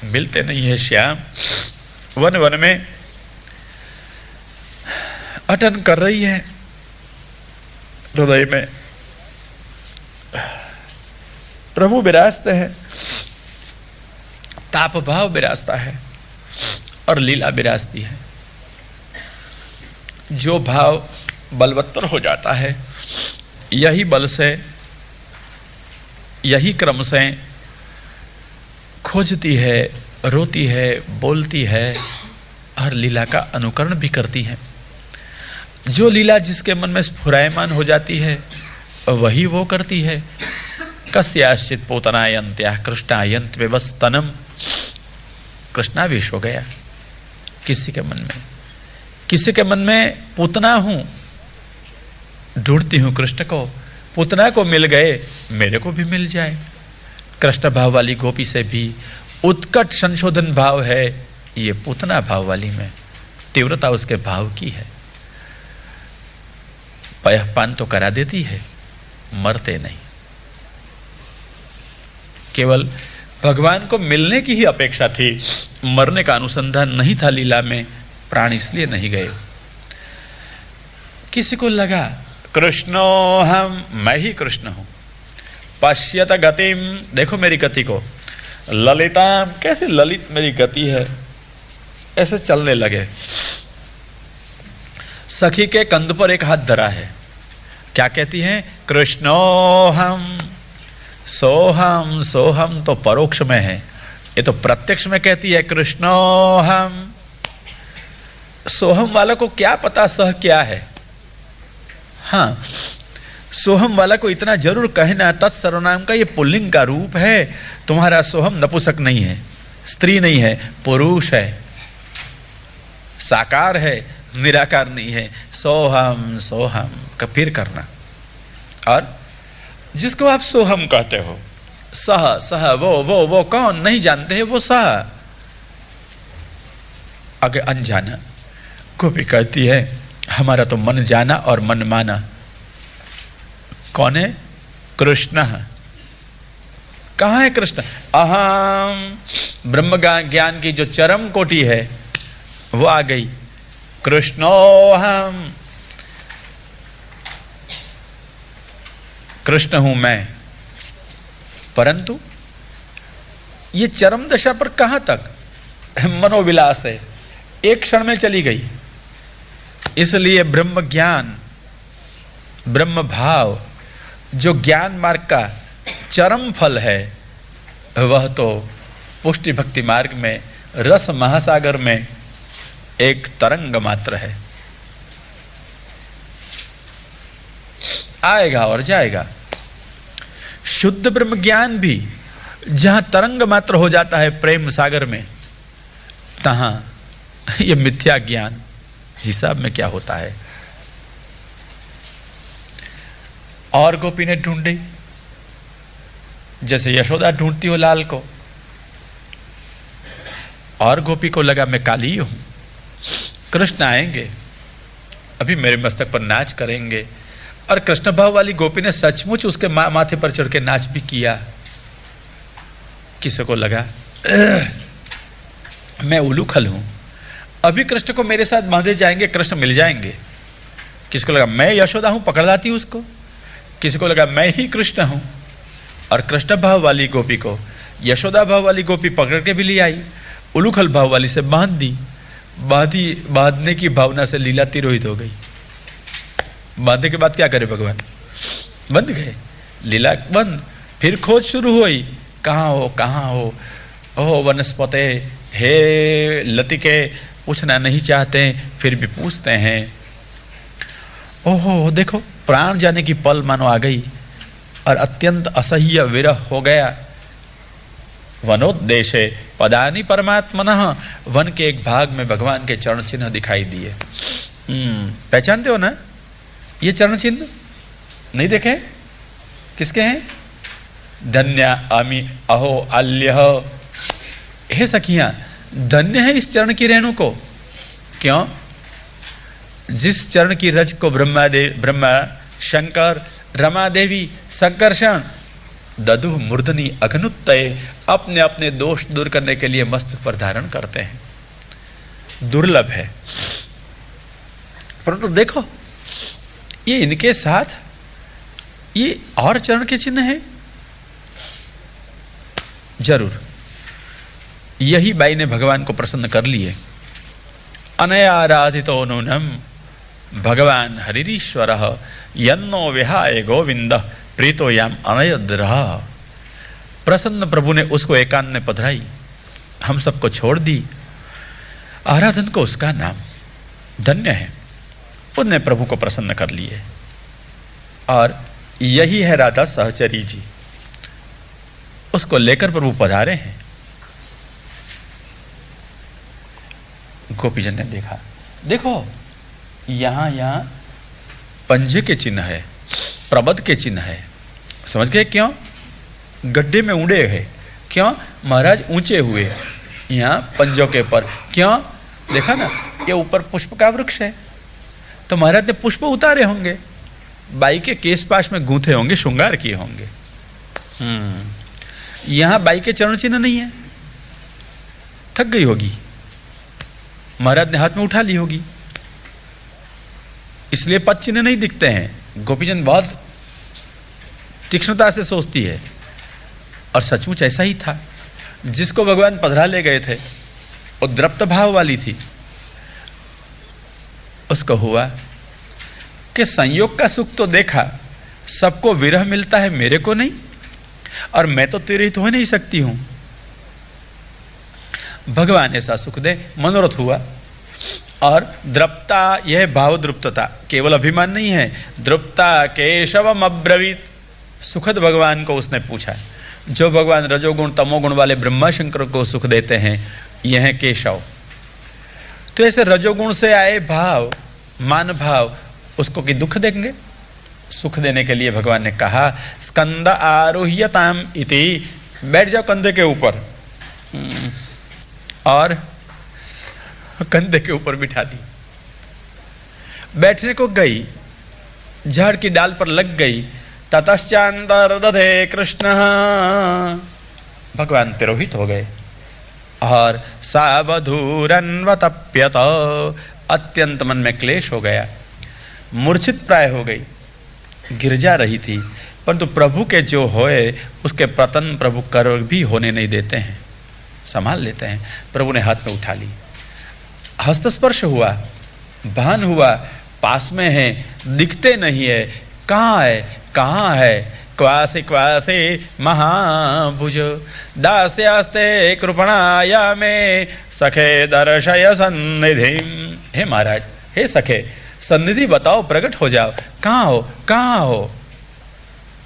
मिलते नहीं है श्याम। वन वन में अटन कर रही है, हृदय में प्रभु विराजते हैं, ताप भाव विराजता है और लीला विराजती है। जो भाव बलवत्तर हो जाता है, यही बल से, यही क्रम से खोजती है, रोती है, बोलती है और लीला का अनुकरण भी करती है। जो लीला जिसके मन में स्फुरायमान हो जाती है, वही वो करती है। कस्याश्चित पोतनायन्त्या कृष्णायन्त व्यवस्तनम, कृष्णावेश हो गया किसी के मन में, किसी के मन में पूतना हूं, ढूंढती हूं कृष्ण को, पूतना को मिल गए, मेरे को भी मिल जाए। कृष्ण भाव वाली गोपी से भी उत्कट संशोधन भाव है ये पूतना भाव वाली में, तीव्रता उसके भाव की है। पयःपान तो करा देती है, मरते नहीं। केवल भगवान को मिलने की ही अपेक्षा थी, मरने का अनुसंधान नहीं था लीला में, प्राण इसलिए नहीं गए। किसी को लगा कृष्णो हम, मैं ही कृष्ण हूं, पश्यत गतिम, देखो मेरी गति को, ललिताम, कैसे ललित मेरी गति है, ऐसे चलने लगे। सखी के कंध पर एक हाथ धरा है, क्या कहती हैं? कृष्णोहम सोहम। सोहम तो परोक्ष में है, ये तो प्रत्यक्ष में कहती है कृष्णोहम। सोहम वाला को क्या पता सह क्या है? हाँ, सोहम वाला को इतना जरूर कहना, तत्सर्वनाम का ये पुल्लिंग का रूप है, तुम्हारा सोहम नपुंसक नहीं है, स्त्री नहीं है, पुरुष है, साकार है, निराकार नहीं है। सोहम सोहम का फिर करना। और जिसको आप सोहम कहते हो, सह सह वो कौन नहीं जानते हैं, वो सह। आगे अनजाना। गोपी कहती है हमारा तो मन जाना और मन माना। कौन है? कृष्ण। कहाँ है कृष्ण? अहम, ब्रह्म ज्ञान की जो चरम कोटि है वो आ गई। कृष्णोहम, कृष्ण हूं मैं। परंतु ये चरम दशा पर कहां तक? मनोविलास है, एक क्षण में चली गई। इसलिए ब्रह्म ज्ञान, ब्रह्म भाव, जो ज्ञान मार्ग का चरम फल है, वह तो पुष्टि भक्ति मार्ग में रस महासागर में एक तरंग मात्र है, आएगा और जाएगा। शुद्ध ब्रह्म ज्ञान भी जहां तरंग मात्र हो जाता है प्रेम सागर में, तहां यह मिथ्या ज्ञान हिसाब में क्या होता है। और गोपी ने ढूंढी, जैसे यशोदा ढूंढती हो लाल को। और गोपी को लगा मैं काली हूं, कृष्ण आएंगे, अभी मेरे मस्तक पर नाच करेंगे। और कृष्ण भाव वाली गोपी ने सचमुच उसके माथे पर चढ़ के नाच भी किया। किसी को लगा मैं उलूखल हूं, अभी कृष्ण को मेरे साथ बांधे जाएंगे, कृष्ण मिल जाएंगे। किसको लगा मैं यशोदा हूं, पकड़ लाती हूं उसको। किसी को लगा मैं ही कृष्ण हूं। और कृष्ण भाव वाली गोपी को यशोदा भाव वाली गोपी पकड़ के भी ले आई, उलूखल भाव वाली से बांध दी। बांधने की भावना से लीला तिरोहित हो गई। बांधने के बाद क्या करे भगवान? बंद गए, लीला बंद। फिर खोज शुरू हुई, कहाँ हो कहाँ हो? ओह वनस्पते, हे लतिके, पूछना नहीं चाहते फिर भी पूछते हैं। ओहो देखो, प्राण जाने की पल मानो आ गई और अत्यंत असह्य विरह हो गया। वनोद्देशे पदानि परमात्मनः, वन के एक भाग में भगवान के चरण चिन्ह दिखाई दिए। पहचानते हो ना ये चरण चिन्ह? नहीं देखे? किसके हैं? धन्य आमी अहो अल्यह। हे सखियां, धन्य है इस चरण की रेणु को। क्यों? जिस चरण की रज को ब्रह्मा शंकर, रमा देवी, संकर्षण, ददु मूर्धनि अघनुत्तये अपने अपने दोष दूर करने के लिए मस्तक पर धारण करते हैं। दुर्लभ है। परंतु देखो ये इनके साथ ये और चरण के चिन्ह है। जरूर यही बाई ने भगवान को प्रसन्न कर लिए। अनया आराधितो नूनम भगवान हरिरीश्वर यन्नो विहाय गोविंद प्रीतो याम अनयद्रह। प्रसन्न प्रभु ने उसको एकांत में पधराई, हम सबको छोड़ दी। आराधन को उसका नाम धन्य है। उनने प्रभु को प्रसन्न कर लिए। और यही है राधा सहचरी जी, उसको लेकर प्रभु पधारे हैं। गोपीजन ने देखा, देखो यहां पंजे के चिन्ह है, प्रबद के चिन्ह है। समझ गए क्यों? गड्ढे में उड़े हैं। क्यों? महाराज ऊंचे हुए यहां पंजों के पर। क्यों? देखा ना, ये ऊपर पुष्प का वृक्ष है, तो महाराज ने पुष्प उतारे होंगे, बाई के केस पाश में गूंथे होंगे, श्रृंगार किए होंगे। यहां बाई के चरण चिन्ह नहीं है, थक गई होगी, महाराज ने हाथ में उठा ली होगी, इसलिए पद चिन्ह नहीं दिखते हैं। गोपीजन बहुत तीक्ष्णता से सोचती है। और सचमुच ऐसा ही था। जिसको भगवान पधरा ले गए थे वो द्रप्त भाव वाली थी। उसको हुआ कि संयोग का सुख तो देखा, सबको विरह मिलता है, मेरे को नहीं, और मैं तो तेरे तो हो नहीं सकती हूं। भगवान ऐसा सुख दे, मनोरथ हुआ। और द्रप्ता, यह भाव द्रुप्तता, केवल अभिमान नहीं है। द्रुप्ता केशवम अब्रवीत, सुखद भगवान को उसने पूछा। जो भगवान रजोगुण तमोगुण वाले ब्रह्मा शंकर को सुख देते हैं, यह है केशव। तो ऐसे रजोगुण से आए भाव, मान भाव, उसको कि दुख देंगे। सुख देने के लिए भगवान ने कहा स्कंद आरोह्यताम इति, बैठ जाओ कंधे के ऊपर, और कंधे के ऊपर बिठा दी। बैठने को गई, झाड़ की डाल पर लग गई। ततश्चांतर दधे कृष्ण, भगवान तिरोहित हो गए। और सावधूरन्वतप्यत, अत्यंत मन में क्लेश हो गया, मूर्छित प्राय हो गई, गिर जा रही थी। परंतु प्रभु के जो होए उसके पतन प्रभु कर भी होने नहीं देते हैं, संभाल लेते हैं। प्रभु ने हाथ में उठा ली, हस्तस्पर्श हुआ, भान हुआ, पास में है, दिखते नहीं है, कहाँ है, कहाँ है। क्वासे क्वासे महाभुज दास्यास्ते कृपणाया में सखे दर्शय सन्निधि। हे महाराज, हे सखे, सन्निधि बताओ, प्रकट हो जाओ, कहाँ हो, कहाँ हो।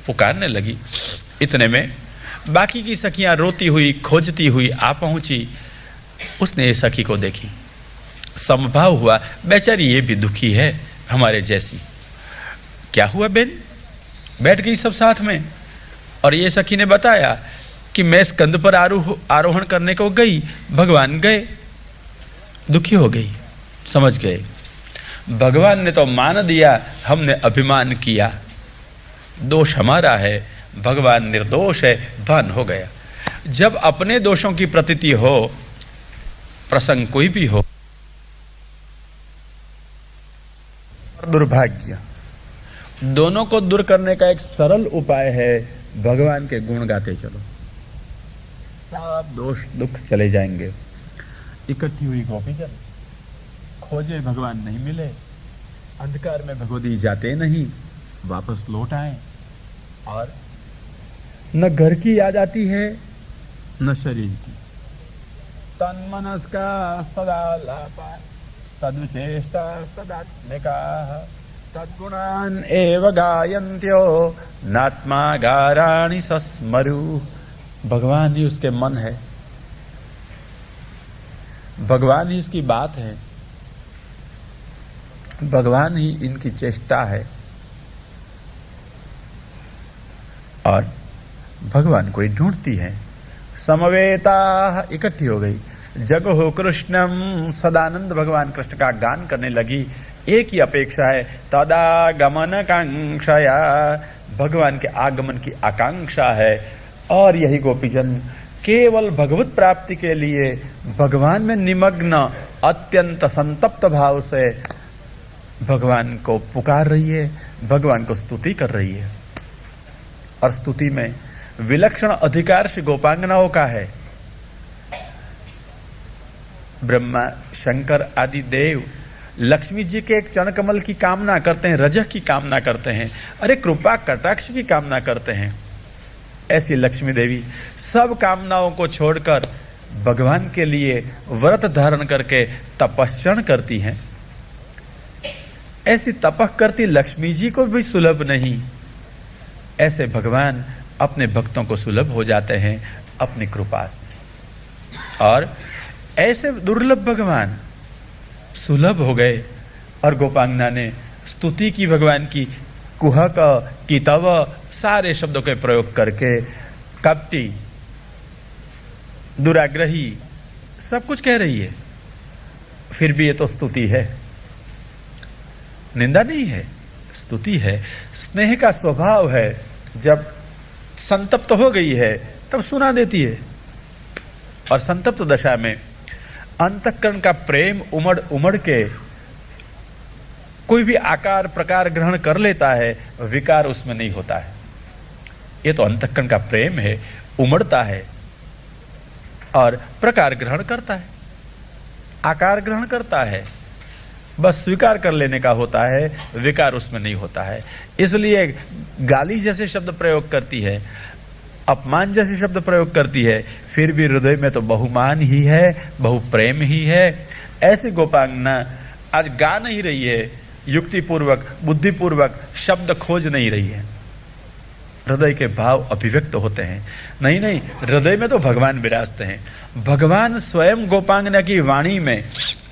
पुकारने लगी। इतने में बाकी की सखियां रोती हुई खोजती हुई आ पहुंची। उसने सखी को देखी, समभाव हुआ, बेचारी ये भी दुखी है हमारे जैसी। क्या हुआ बेन? बैठ गई सब साथ में। और ये सखी ने बताया कि मैं स्कंद पर आरोहण करने को गई, भगवान गए। दुखी हो गई, समझ गए भगवान ने तो मान दिया, हमने अभिमान किया, दोष हमारा है, भगवान निर्दोष है, भान हो गया। जब अपने दोषों की प्रतीति हो, प्रसंग कोई भी हो, दुर्भाग्य, दोनों को दूर करने का एक सरल उपाय है, भगवान के गुण गाते चलो, सब दोष दुख चले जाएंगे। इकट्ठी हुई गोपीजन खोजे, भगवान नहीं मिले, अंधकार में भगवती जाते नहीं, वापस लौट आए। और न घर की याद आती है न शरीर की। तन्मनस्का स्तदालापा तद्विचेष्टा तदात्मिका तद्गुणान् एव गायन्त्यो नात्मा गाराणि सस्मरु। भगवान ही उसके मन है, भगवान ही इसकी बात है, भगवान ही इनकी चेष्टा है। और भगवान को ही ढूंढती है। समवेता इकट्ठी हो गई। जगो कृष्णम, सदानंद भगवान कृष्ण का गान करने लगी। एक ही अपेक्षा है, तदागमन कांक्षया, भगवान के आगमन की आकांक्षा है। और यही गोपीजन केवल भगवत प्राप्ति के लिए भगवान में निमग्न अत्यंत संतप्त भाव से भगवान को पुकार रही है, भगवान को स्तुति कर रही है। और स्तुति में विलक्षण अधिकार श्री गोपांगनाओं का है। ब्रह्मा शंकर आदि देव लक्ष्मी जी के एक चरण कमल की कामना करते हैं, रजह की कामना करते हैं, अरे कृपा कटाक्ष की कामना करते हैं। ऐसी लक्ष्मी देवी सब कामनाओं को छोड़कर भगवान के लिए व्रत धारण करके तपस्या करती हैं। ऐसी तपह करती लक्ष्मी जी को भी सुलभ नहीं, ऐसे भगवान अपने भक्तों को सुलभ हो जाते हैं अपनी कृपा से। और ऐसे दुर्लभ भगवान सुलभ हो गए। और गोपांगना ने स्तुति की भगवान की, कुहक की तव सारे शब्दों के प्रयोग करके कपटी, दुराग्रही सब कुछ कह रही है। फिर भी ये तो स्तुति है, निंदा नहीं है, स्तुति है। स्नेह का स्वभाव है, जब संतप्त हो गई है तब सुना देती है। और संतप्त दशा में अंतःकरण का प्रेम उमड़ उमड़ के कोई भी आकार प्रकार ग्रहण कर लेता है, विकार उसमें नहीं होता है। ये तो अंतःकरण का प्रेम है, उमड़ता है और प्रकार ग्रहण करता है, आकार ग्रहण करता है, बस स्वीकार कर लेने का होता है, विकार उसमें नहीं होता है। इसलिए गाली जैसे शब्द प्रयोग करती है, अपमान जैसे शब्द प्रयोग करती है, फिर भी हृदय में तो बहुमान ही है, बहु प्रेम ही है। ऐसी गोपांगना आज गा नहीं रही है, युक्ति पूर्वक बुद्धिपूर्वक शब्द खोज नहीं रही है, हृदय के भाव अभिव्यक्त होते हैं। नहीं नहीं, हृदय में तो भगवान विराजते हैं, भगवान स्वयं गोपांगना की वाणी में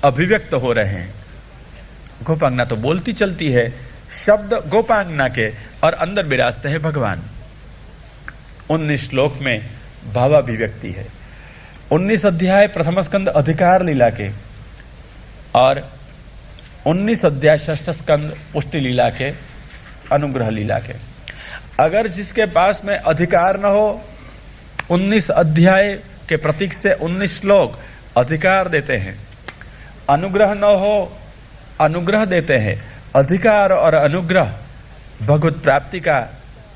अभिव्यक्त हो रहे हैं। गोपांगना तो बोलती चलती है, शब्द गोपांगना के और अंदर विराजते हैं भगवान। 19 श्लोक में भावाभिव्यक्ति है, 19 अध्याय प्रथम स्कंद अधिकार लीला के और 19 अध्याय षष्ठ स्कंद पुष्टि लीला के, अनुग्रह लीला के। अगर जिसके पास में अधिकार न हो, 19 अध्याय के प्रतीक से 19 श्लोक अधिकार देते हैं, अनुग्रह न हो, अनुग्रह देते हैं। अधिकार और अनुग्रह भगवत प्राप्ति का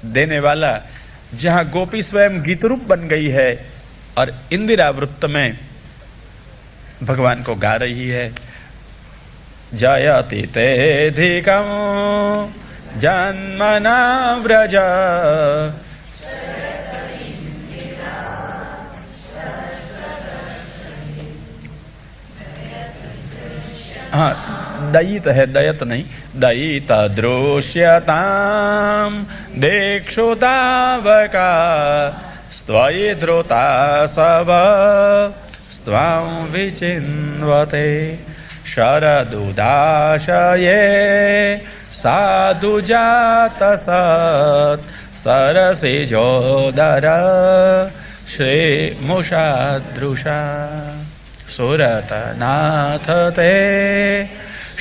देने वाला, जहां गोपी स्वयं गीत रूप बन गई है और इंदिरा वृत्त में भगवान को गा रही है। जयति तेधिकं जन्मना व्रज दयित है, दयत नहीं, दयित दृश्यताम देक्षुतावका स्त्वयि धृता सब स्त्वां विचिन्वते शरदुदाशये साधु जात सत् सरसिजोदर श्री मुषादृशा सुरतनाथ ते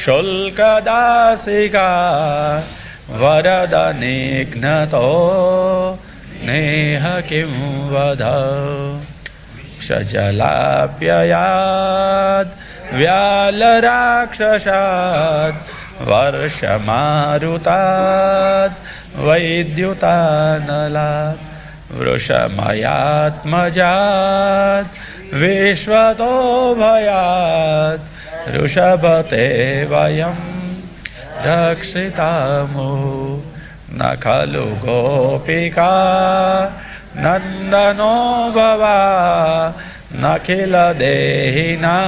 शुल्कदासिका वरद निघ्नतो नेह किं वद शजलाप्ययाद् व्यालराक्षसात् वर्षमारुताद् वैद्युतानलात् वृषमयात्मजात् विश्वतो भयात् ऋषभते वयं रक्षितामो न खलु गोपिका नन्दनो भवा न किल देहिना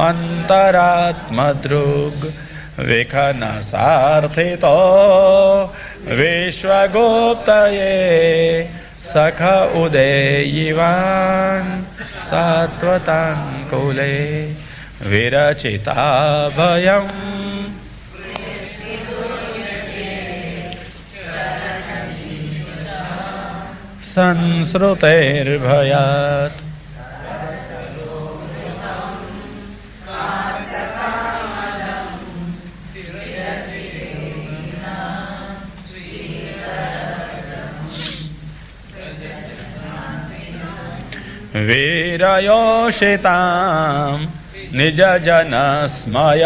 मन्तरात्मदृग् विखन सार्थितो विश्वगुप्तये सख उदेयिवान् सात्वताङ्कुले विरचिता भयम् संस्रुतेर्भयात् वीरयोषितां निज जनस्मय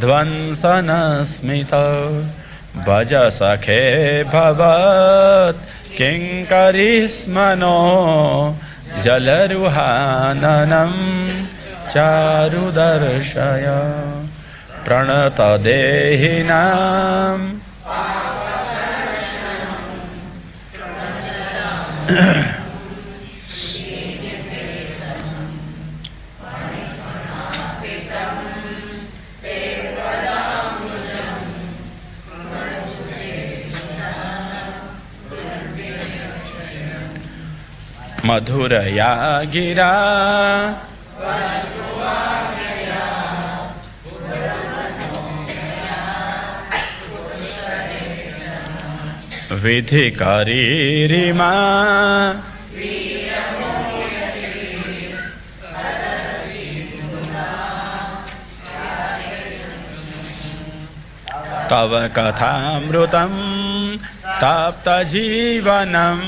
ध्वंसनस्मित भज सखे भवत् किङ्करीस्मनो जलरुहाननं चारुदर्शय प्रणतदेहिनां मधुरया गिरा विधिकरीरिमा तव कथामृतं तप्तजीवनम्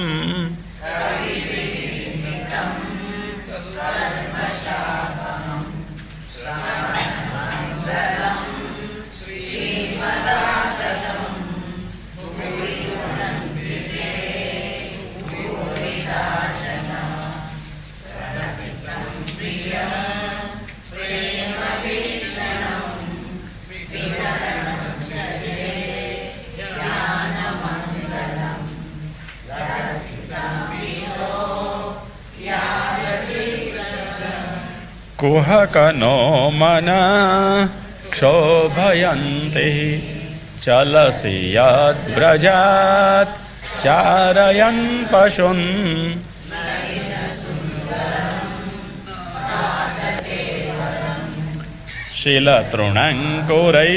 कुहकनो मना क्षोभयन्ति चलसि यद्व्रजात् चारयन् पशुन् शीलतृणाङ्कुरैः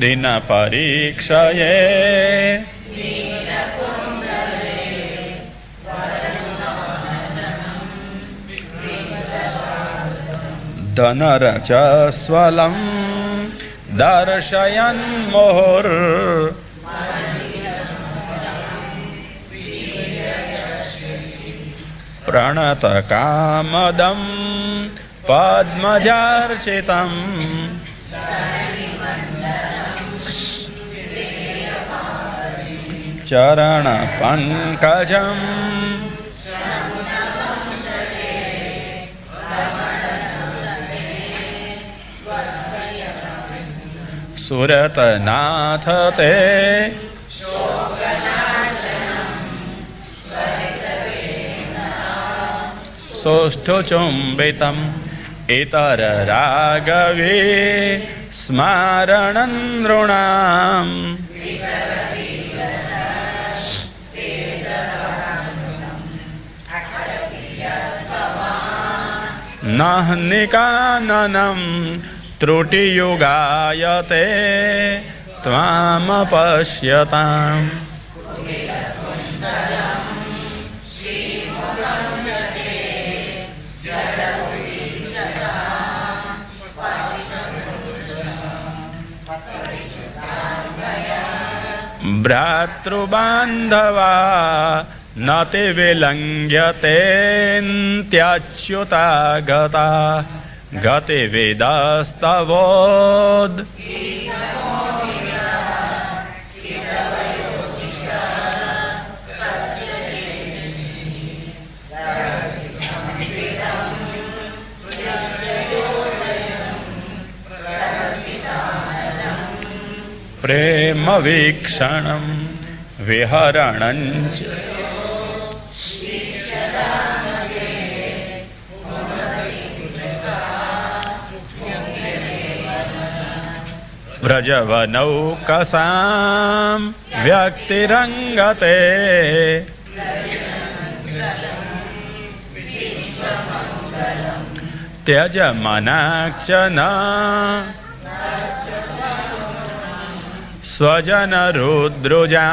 दिनपरीक्षये धनरजस्वलं दर्शयन् मुहुर् प्रणतकामदं पद्मजार्चितं चरणपङ्कजम् सुरतनाथ ते सोष्ठुचुम्बितम् इतररागवे स्मारणं नृणाम् नाहनिकाननं त्रुटियुगायते त्वामपश्यताम् भ्रातृबान्धवा न ते विलङ्घ्यतेऽन्त्याच्युता गता गते वेदस्तवोद् प्रेम वीक्षणं विहरणञ्च व्रजवनौकसां व्यक्तिरङ्गते त्यजमनाक्षन स्वजनरुद्रुजां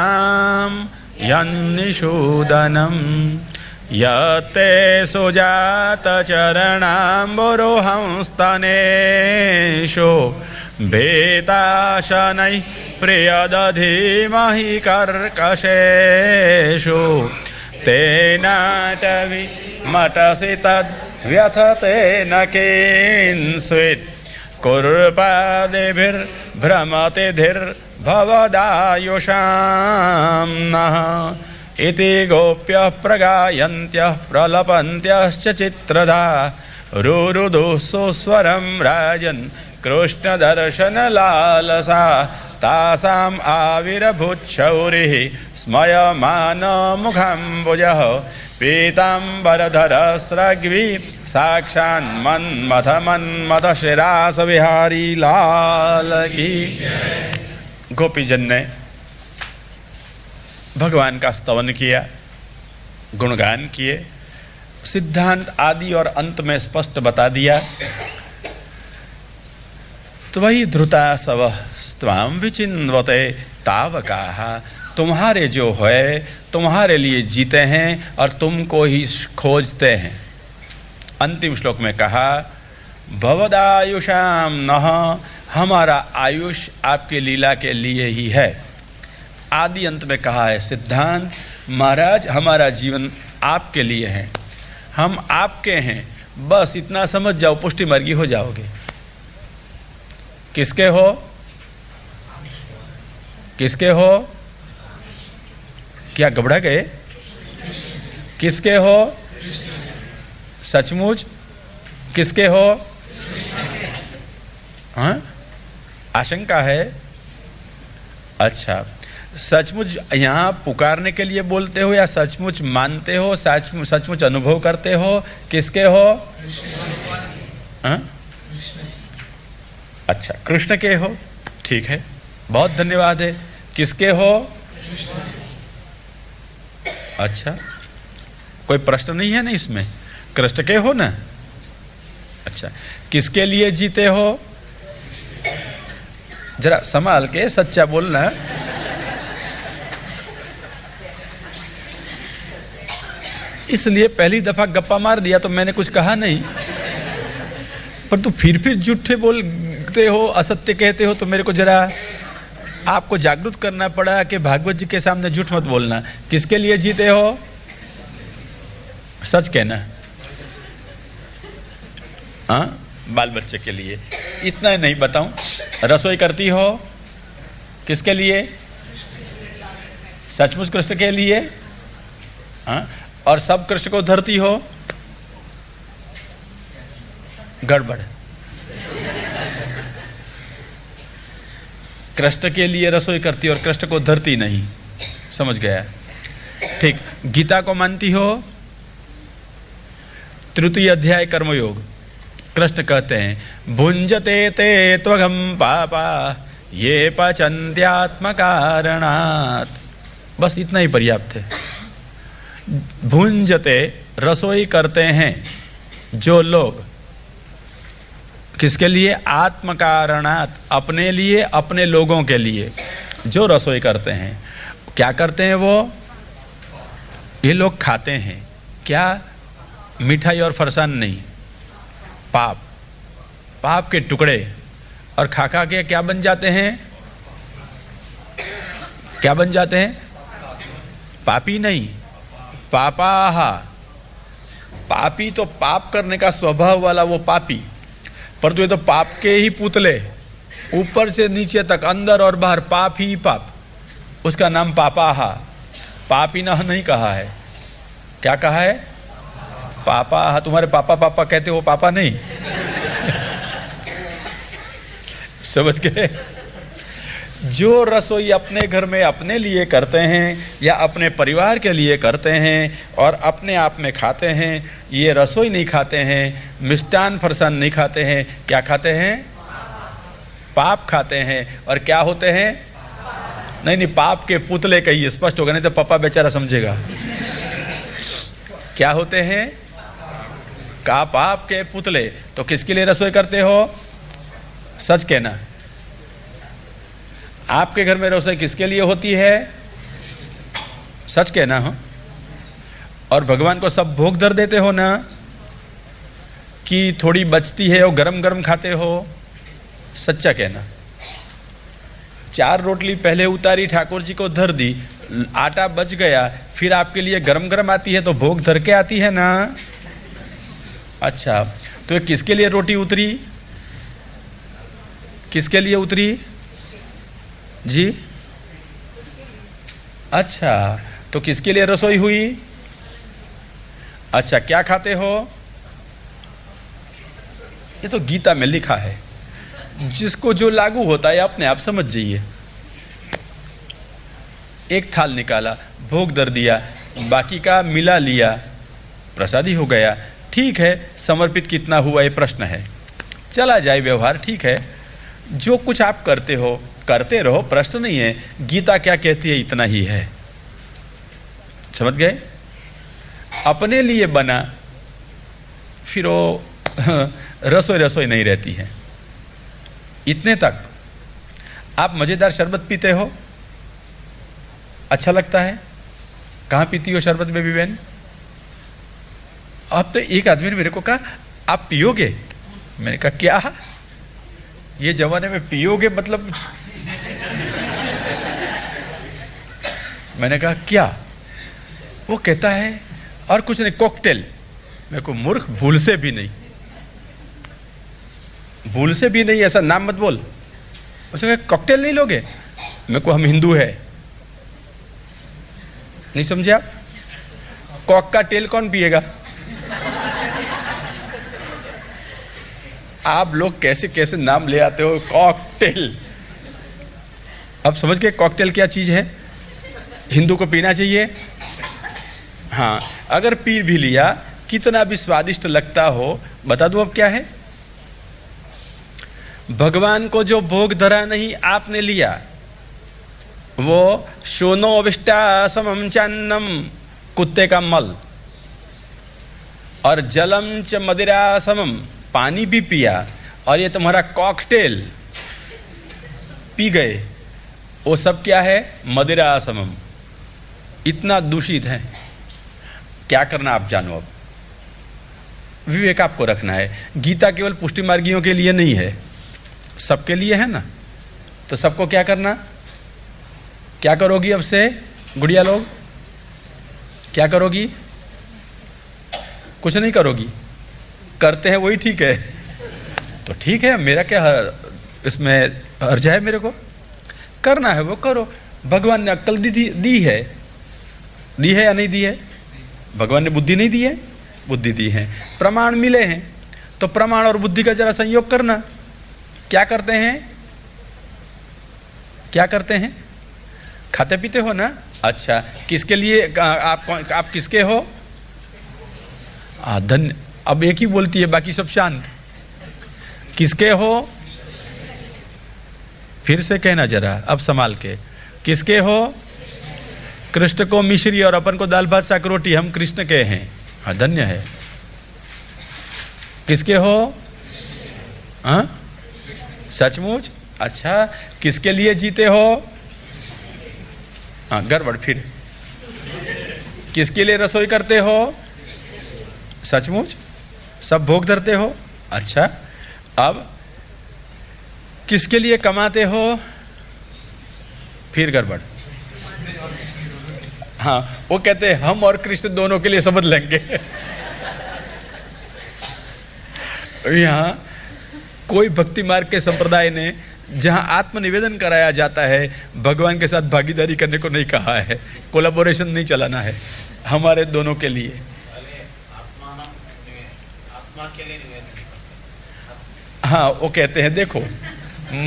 यन्निषूदनं यत्ते सुजातचरणाम्बुरुहंस्तनेषु भेताशनैः प्रियदधीमहि कर्कशेषु तेनाटवि मटसि तद्व्यथते न किंस्वित् कुर्पादिभिर्भ्रमतिधिर्भवदायुषां नः इति गोप्यः प्रगायन्त्यः प्रलपन्त्यश्च चित्रधा रुरुदुः सुस्वरं राजन् कृष्णदर्शनलालसा तासाम् आविर्भूच्छौरिः स्मयमानमुखाम्बुजः पीताम्बरधरस्रग्वी साक्षान्मन्मथ शिरास विहारी लाल की। गोपीजन ने भगवान का स्तवन किया, गुणगान किए, सिद्धांत आदि और अंत में स्पष्ट बता दिया। त्वयि धृता सवः स्वाम विचिन्वते तावकाः, तुम्हारे जो है तुम्हारे लिए जीते हैं और तुमको ही खोजते हैं। अंतिम श्लोक में कहा भवदायुषाम नः, हमारा आयुष आपके लीला के लिए ही है। आदि अंत में कहा है सिद्धांत महाराज हमारा जीवन आपके लिए है, हम आपके हैं, बस इतना समझ जाओ, पुष्टि मार्गी हो जाओगे। किसके हो? किसके हो? क्या घबरा गए? किसके हो? सचमुच किसके हो? हाँ, आशंका है। अच्छा, सचमुच यहाँ पुकारने के लिए बोलते हो या सचमुच मानते हो, सचमुच अनुभव करते हो? किसके हो? अच्छा, कृष्ण के हो, ठीक है, बहुत धन्यवाद है। किसके हो? अच्छा, कोई प्रश्न नहीं है ना इसमें? कृष्ण के हो ना? अच्छा, किसके लिए जीते हो? जरा संभाल के सच्चा बोलना। इसलिए पहली दफा गप्पा मार दिया तो मैंने कुछ कहा नहीं, पर तू फिर झूठे बोलते हो, असत्य कहते हो, तो मेरे को जरा आपको जागरूक करना पड़ा कि भागवत जी के सामने झूठ मत बोलना। किसके लिए जीते हो? सच कहना। हाँ, बाल बच्चे के लिए। इतना ही नहीं बताऊं? रसोई करती हो किसके लिए? सचमुच कृष्ण के लिए? हाँ, और सब कृष्ण को धरती हो? गड़बड़। कृष्ण के लिए रसोई करती और कृष्ण को धरती नहीं, समझ गया? ठीक। गीता को मानती हो? तृतीय अध्याय कर्मयोग, कृष्ण कहते हैं भुंजते ते त्वगम पापा ये पचन्त्यात्म कारणात्। बस इतना ही पर्याप्त है। भुंजते, रसोई करते हैं जो लोग, किसके लिए? आत्म कारणात्, अपने लिए, अपने लोगों के लिए जो रसोई करते हैं। क्या करते हैं वो? ये लोग खाते हैं क्या? मिठाई और फरसान नहीं, पाप, पाप के टुकड़े, और खा खा के क्या बन जाते हैं? क्या बन जाते हैं? पापी नहीं, पापाह। पापी तो पाप करने का स्वभाव वाला वो पापी, परंतु ये तो पाप के ही पुतले, ऊपर से नीचे तक, अंदर और बाहर पाप ही पाप। उसका नाम पापाह। पापी न नहीं कहा है, क्या कहा है? पापा। तुम्हारे पापा पापा कहते हो, पापा नहीं। समझ गए? जो रसोई अपने घर में अपने लिए करते हैं या अपने परिवार के लिए करते हैं और अपने आप में खाते हैं, ये रसोई नहीं खाते हैं, मिष्टान फरसान नहीं खाते हैं। क्या खाते हैं? पाप खाते हैं। और क्या होते हैं? नहीं, पाप के पुतले कहिए, स्पष्ट होगा, नहीं तो पापा बेचारा समझेगा। क्या होते हैं? का पाप के पुतले। तो किसके लिए रसोई करते हो? सच कहना। आपके घर में रसोई किसके लिए होती है? सच कहना हो। और भगवान को सब भोग धर देते हो ना, कि थोड़ी बचती है और गरम गरम खाते हो? सच्चा कहना। 4 रोटली पहले उतारी, ठाकुर जी को धर दी, आटा बच गया, फिर आपके लिए गरम गरम आती है तो भोग धर के आती है ना? अच्छा, तो ये किसके लिए रोटी उतरी? किसके लिए उतरी जी? अच्छा, तो किसके लिए रसोई हुई? अच्छा, क्या खाते हो? ये तो गीता में लिखा है, जिसको जो लागू होता है अपने आप समझ जाइए। एक थाल निकाला, भोग धर दिया, बाकी का मिला लिया, प्रसादी हो गया। ठीक है, समर्पित कितना हुआ ये प्रश्न है, चला जाए व्यवहार, ठीक है। जो कुछ आप करते हो करते रहो, प्रश्न नहीं है। गीता क्या कहती है इतना ही है, समझ गए? अपने लिए बना, फिर वो रसोई नहीं रहती है। इतने तक। आप मजेदार शरबत पीते हो, अच्छा लगता है? कहाँ पीती हो शरबत बेबी बहन? अब तो एक आदमी ने मेरे को कहा आप पियोगे? मैंने कहा क्या, ये जमाने में पियोगे मतलब? मैंने कहा क्या? वो कहता है और कुछ नहीं, कॉकटेल। मेरे को मूर्ख, भूल से भी नहीं, भूल से भी नहीं, ऐसा नाम मत बोल। उसने कहा कॉकटेल नहीं लोगे? मेरे को, हम हिंदू है, नहीं समझे आप? कॉक का तेल कौन पिएगा? आप लोग कैसे कैसे नाम ले आते हो, कॉकटेल। अब समझ गए कॉकटेल क्या चीज है? हिंदू को पीना चाहिए? हाँ, अगर पी भी लिया, कितना भी स्वादिष्ट लगता हो, बता दूं अब क्या है? भगवान को जो भोग धरा नहीं आपने लिया, वो शोनो अविष्टा समम चान्नम, कुत्ते का मल, और जलम च मदिरा समम, पानी भी पिया, और ये तुम्हारा कॉकटेल पी गए, वो सब क्या है? मदिरा समम, इतना दूषित है। क्या करना आप जानो। अब विवेक आपको रखना है। गीता केवल पुष्टि मार्गियों के लिए नहीं है, सबके लिए है ना। तो सबको क्या करना? क्या करोगी अब से गुड़िया लोग? क्या करोगी? कुछ नहीं करोगी? करते हैं वही ठीक है। तो ठीक है, मेरा क्या इसमें हर्ज है? मेरे को करना है वो करो। भगवान ने अक्ल दी है या नहीं दी है? भगवान ने बुद्धि नहीं दी है? बुद्धि दी है। प्रमाण मिले हैं, तो प्रमाण और बुद्धि का जरा संयोग करना। क्या करते हैं? क्या करते हैं? खाते पीते हो ना? अच्छा, किसके लिए? आप किसके हो? धन्य। अब एक ही बोलती है, बाकी सब शांत। किसके हो? फिर से कहना जरा, अब संभाल के। किसके हो? कृष्ण को मिश्री और अपन को दाल भात साग रोटी, हम कृष्ण के हैं। हाँ, धन्य है। किसके हो? हाँ, सचमुच? अच्छा, किसके लिए जीते हो? हाँ, गड़बड़ फिर। किसके लिए रसोई करते हो? सचमुच? सब भोग धरते हो? अच्छा, अब किसके लिए कमाते हो? फिर गड़बड़। हाँ, वो कहते हैं हम और कृष्ण दोनों के लिए समझ लेंगे। यहाँ कोई भक्ति मार्ग के संप्रदाय ने जहाँ आत्मनिवेदन कराया जाता है, भगवान के साथ भागीदारी करने को नहीं कहा है, कोलैबोरेशन नहीं चलाना है, हमारे दोनों के लिए। आत्मा के लिए निवेदन। हाँ, वो कहते हैं, देखो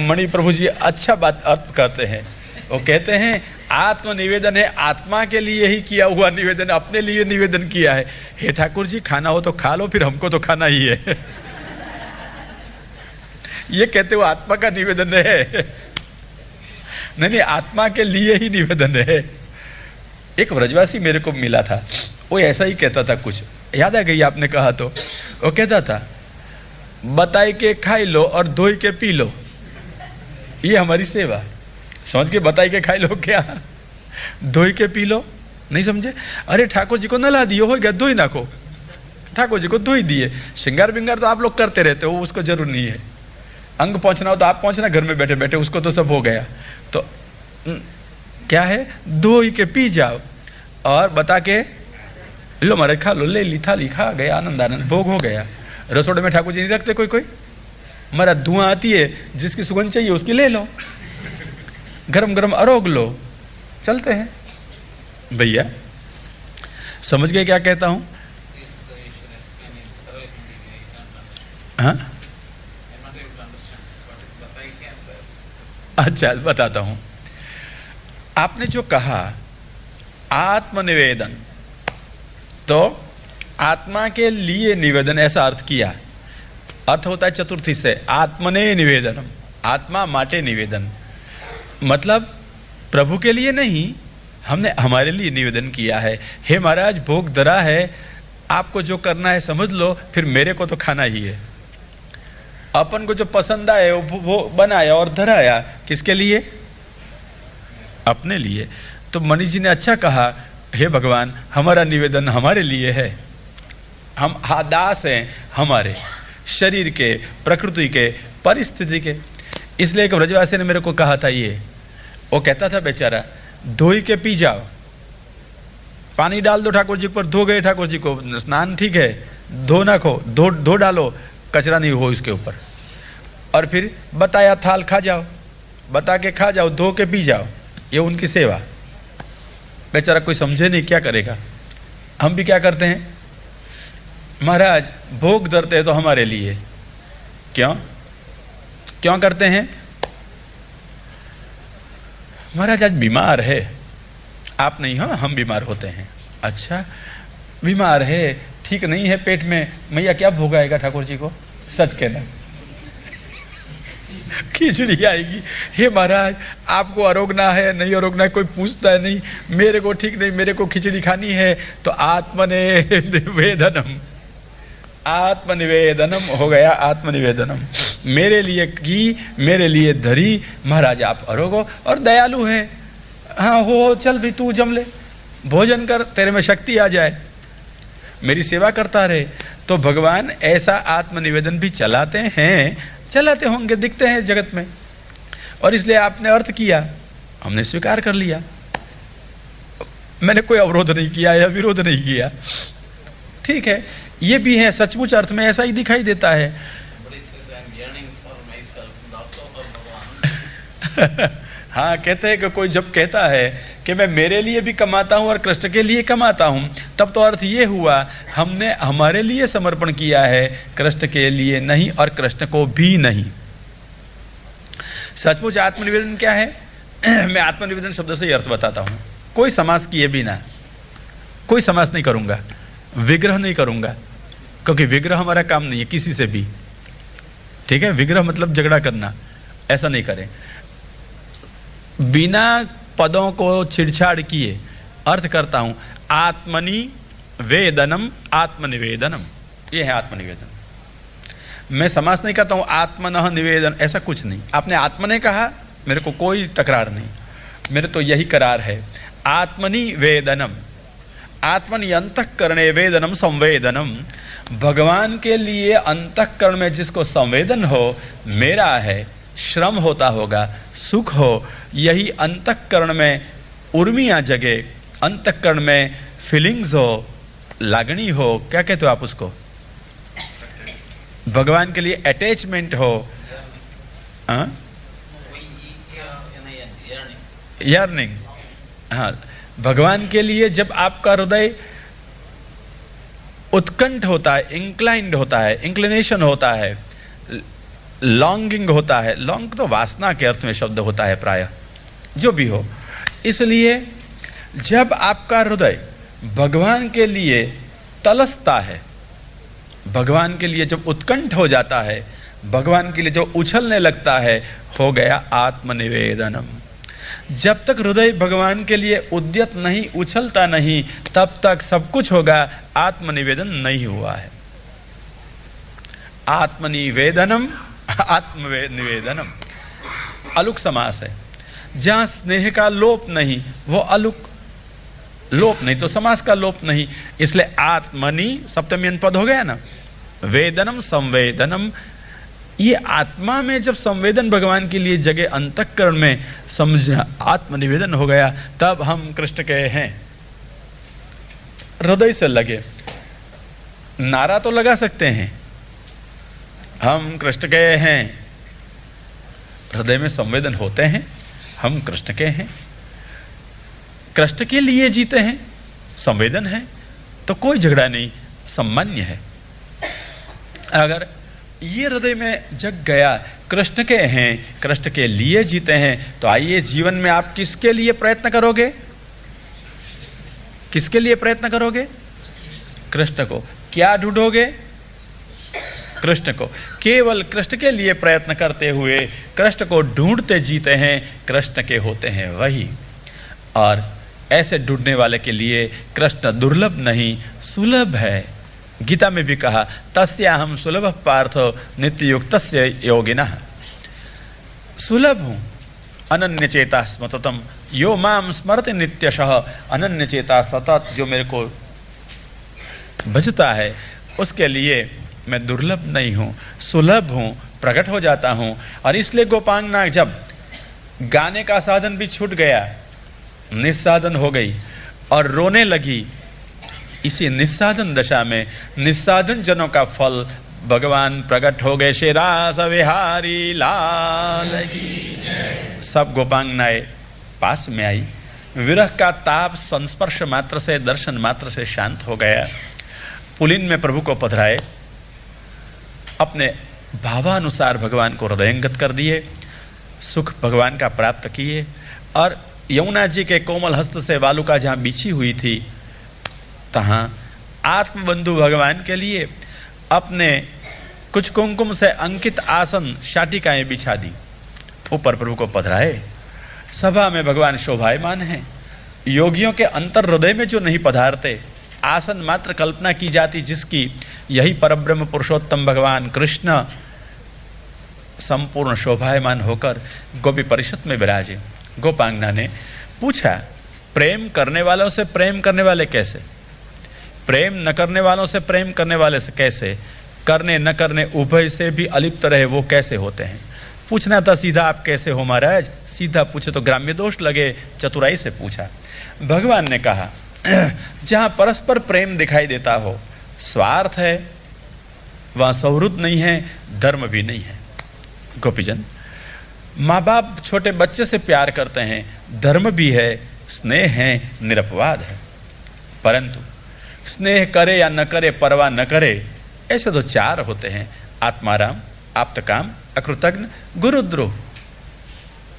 मणि प्रभु जी अच्छा बात अर्थ करते हैं। वो कहते हैं आत्मनिवेदन है, आत्मा के लिए ही किया हुआ निवेदन, अपने लिए निवेदन किया है। हे ठाकुर जी, खाना हो तो खा लो, फिर हमको तो खाना ही है। ये कहते हो आत्मा का निवेदन है? नहीं, आत्मा के लिए ही निवेदन है। एक व्रजवासी मेरे को मिला था, वो ऐसा ही कहता था, कुछ याद आ गई आपने कहा तो। वो कहता था, बताई के खाई लो और धोई के पी लो, ये हमारी सेवा। समझ के? बताई के खाई लो क्या? धोई के पी लो? नहीं समझे? अरे ठाकुर जी को नला दियो, हो गया, धोई ना को। ठाकुर जी को धोई दिए। श्रृंगार बिंगार तो आप लोग करते रहते हो, उसको जरूर नहीं है। अंग पहुंचना हो तो आप पहुंचना घर में बैठे बैठे, उसको तो सब हो गया। तो क्या है? धोई के पी जाओ और बता के लो, मारे खा लो, ले ली थाली, खा गया, आनंद आनंद, भोग हो गया। रसोड़े में ठाकुर जी नहीं रखते कोई हमारा धुआं आती है, जिसकी सुगंध चाहिए उसकी ले लो, गरम गरम अरोग लो, चलते हैं। भैया समझ गए क्या कहता हूं? हाँ, अच्छा बताता हूं। आपने जो कहा आत्मनिवेदन, तो आत्मा के लिए निवेदन ऐसा अर्थ किया। अर्थ होता है चतुर्थी से, आत्मने निवेदनम, आत्मा माटे निवेदन। मतलब प्रभु के लिए नहीं, हमने हमारे लिए निवेदन किया है। हे महाराज, भोग धरा है, आपको जो करना है समझ लो, फिर मेरे को तो खाना ही है। अपन को जो पसंद आए वो बनाया और धराया, किसके लिए? अपने लिए। तो मणि जी ने अच्छा कहा, हे भगवान, हमारा निवेदन हमारे लिए है। हम दास हैं हमारे शरीर के, प्रकृति के, परिस्थिति के। इसलिए एक व्रजवासी ने मेरे को कहा था, ये वो कहता था बेचारा, धोई के पी जाओ, पानी डाल दो ठाकुर जी पर, धो गए ठाकुर जी को, स्नान ठीक है, धो ना खो, धो डालो, कचरा नहीं हो इसके ऊपर। और फिर बताया थाल खा जाओ, बता के खा जाओ, धो के पी जाओ, ये उनकी सेवा। बेचारा कोई समझे नहीं, क्या करेगा। हम भी क्या करते हैं, महाराज भोग धरते हैं तो हमारे लिए। क्यों करते हैं? महाराज आज बीमार है, आप नहीं हो, हम बीमार होते हैं। अच्छा, बीमार है, ठीक नहीं है पेट में, मैया क्या भोगाएगा ठाकुर जी को? सच कहना, खिचड़ी आएगी। हे महाराज, आपको अरोगना है नहीं अरोगना है कोई पूछता है नहीं, मेरे को ठीक नहीं, मेरे को खिचड़ी खानी है। तो आत्मनिवेदनम, आत्मनिवेदनम हो गया, आत्मनिवेदनम। मेरे लिए की, मेरे लिए धरी, महाराज आप अरोगो और दयालु है। हाँ हो, चल भी तू जम ले, भोजन कर, तेरे में शक्ति आ जाए, मेरी सेवा करता रहे। तो भगवान ऐसा आत्मनिवेदन भी चलाते हैं, चलाते होंगे, दिखते हैं जगत में, और इसलिए आपने अर्थ किया, हमने स्वीकार कर लिया। मैंने कोई अवरोध नहीं किया या विरोध नहीं किया, ठीक है, ये भी है, सचमुच अर्थ में ऐसा ही दिखाई देता है। हाँ, कहते हैं कि कोई जब कहता है कि मैं मेरे लिए भी कमाता हूं और कृष्ण के लिए कमाता हूं, तब तो अर्थ ये हुआ हमने हमारे लिए समर्पण किया है, कृष्ण के लिए नहीं और कृष्ण को भी नहीं। सचमुच आत्मनिवेदन क्या है? मैं आत्मनिवेदन शब्द से ही अर्थ बताता हूं, कोई समास किए बिना, कोई समास नहीं करूंगा, विग्रह नहीं करूंगा, क्योंकि विग्रह हमारा काम नहीं है किसी से भी, ठीक है। विग्रह मतलब झगड़ा करना, ऐसा नहीं करें। बिना पदों को छिड़छाड़ किए अर्थ करता हूं, आत्मनि वेदनम आत्मनिवेदनम, ये है आत्मनिवेदन। मैं समास नहीं करता हूं आत्मनः निवेदन, ऐसा कुछ नहीं। आपने आत्मने कहा, मेरे को कोई तकरार नहीं, मेरे तो यही करार है। आत्मनि वेदनम, आत्मनि अंतःकरणे वेदनम संवेदनम, भगवान के लिए अंतःकरण में जिसको संवेदन हो, मेरा है, श्रम होता होगा, सुख हो, यही अंतःकरण में उर्मियाँ जगे, अंतःकरण में फीलिंग्स हो, लागणी हो, क्या कहते हो आप उसको, भगवान के लिए अटैचमेंट हो, यर्निंग, हाँ, भगवान के लिए जब आपका हृदय उत्कंठ होता है, इंक्लाइंड होता है, इंक्लिनेशन होता है, लॉन्गिंग होता है, लॉन्ग तो वासना के अर्थ में शब्द होता है प्रायः, जो भी हो। इसलिए जब आपका हृदय भगवान के लिए तलसता है, भगवान के लिए जब उत्कंठ हो जाता है, भगवान के लिए जो उछलने लगता है, हो गया आत्मनिवेदनम। जब तक हृदय भगवान के लिए उद्यत नहीं, उछलता नहीं, तब तक सब कुछ होगा, आत्मनिवेदन नहीं हुआ है। आत्मनिवेदनम आत्मनिवेदनम अलुक समास है, जहां स्नेह का लोप नहीं वो अलुक, लोप नहीं तो समास का लोप नहीं, इसलिए आत्मनि सप्तमी पद हो गया ना, वेदनम संवेदनम। ये आत्मा में जब संवेदन भगवान के लिए जगह, अंतःकरण में समझ आत्मनिवेदन हो गया, तब हम कृष्ण के हैं। हृदय से लगे, नारा तो लगा सकते हैं हम कृष्ण के हैं, हृदय में संवेदन होते हैं, हम कृष्ण के हैं, कृष्ण के लिए जीते हैं, संवेदन है, तो कोई झगड़ा नहीं, सामान्य है। अगर ये हृदय में जग गया, कृष्ण के हैं, कृष्ण के लिए जीते हैं, तो आइए जीवन में आप किसके लिए प्रयत्न करोगे? किसके लिए प्रयत्न करोगे? कृष्ण को। क्या ढूंढोगे? कृष्ण को। केवल कृष्ण के लिए प्रयत्न करते हुए, कृष्ण को ढूंढते जीते हैं, कृष्ण के होते हैं वही। और ऐसे ढूंढने वाले के लिए कृष्ण दुर्लभ नहीं, सुलभ है। गीता में भी कहा, तस्याहम सुलभ पार्थ नित्ययुक्तस्य योगिनः। सुलभ हूं, अनन्य चेता सततम, यो माम स्मरति नित्यशः। अनन्य चेता सतत जो मेरे को भजता है, उसके लिए मैं दुर्लभ नहीं हूं, सुलभ हूं, प्रकट हो जाता हूं। और इसलिए गोपांगना जब गाने का साधन भी छूट गया, निस्साधन हो गई और रोने लगी, इसी निस्साधन दशा में निस्साधन जनों का फल भगवान प्रकट हो गए। श्री रास विहारी लाल की। सब गोपांगनाएं पास में आई, विरह का ताप संस्पर्श मात्र से, दर्शन मात्र से शांत हो गया। पुलिन में प्रभु को पधराए, अपने भावानुसार भगवान को हृदयंगत कर दिए, सुख भगवान का प्राप्त किए और यमुना जी के कोमल हस्त से वालुका जहाँ बिछी हुई थी, तहाँ आत्मबंधु भगवान के लिए अपने कुछ कुमकुम से अंकित आसन शाटिकाएं बिछा दी, ऊपर प्रभु को पधराए। सभा में भगवान शोभायमान हैं। योगियों के अंतर हृदय में जो नहीं पधारते, आसन मात्र कल्पना की जाती जिसकी, यही परब्रह्म पुरुषोत्तम भगवान कृष्ण संपूर्ण शोभायमान होकर गोपी परिषद में विराजे। गोपांगना ने पूछा, प्रेम करने वालों से प्रेम करने वाले कैसे, प्रेम न करने वालों से प्रेम करने वाले से कैसे, करने न करने उभय से भी अलिप्त रहे वो कैसे होते हैं। पूछना था सीधा, आप कैसे हो महाराज, सीधा पूछे तो ग्राम्य दोष लगे, चतुराई से पूछा। भगवान ने कहा, जहाँ परस्पर प्रेम दिखाई देता हो, स्वार्थ है, वहाँ सौहृद नहीं है, धर्म भी नहीं है। गोपीजन, माँ बाप छोटे बच्चे से प्यार करते हैं, धर्म भी है, स्नेह है, निरपवाद है, परंतु स्नेह करे या न करे, परवाह न करे, ऐसे तो चार होते हैं, आत्माराम, आप्तकाम, अकृतज्ञ, गुरुद्रोह।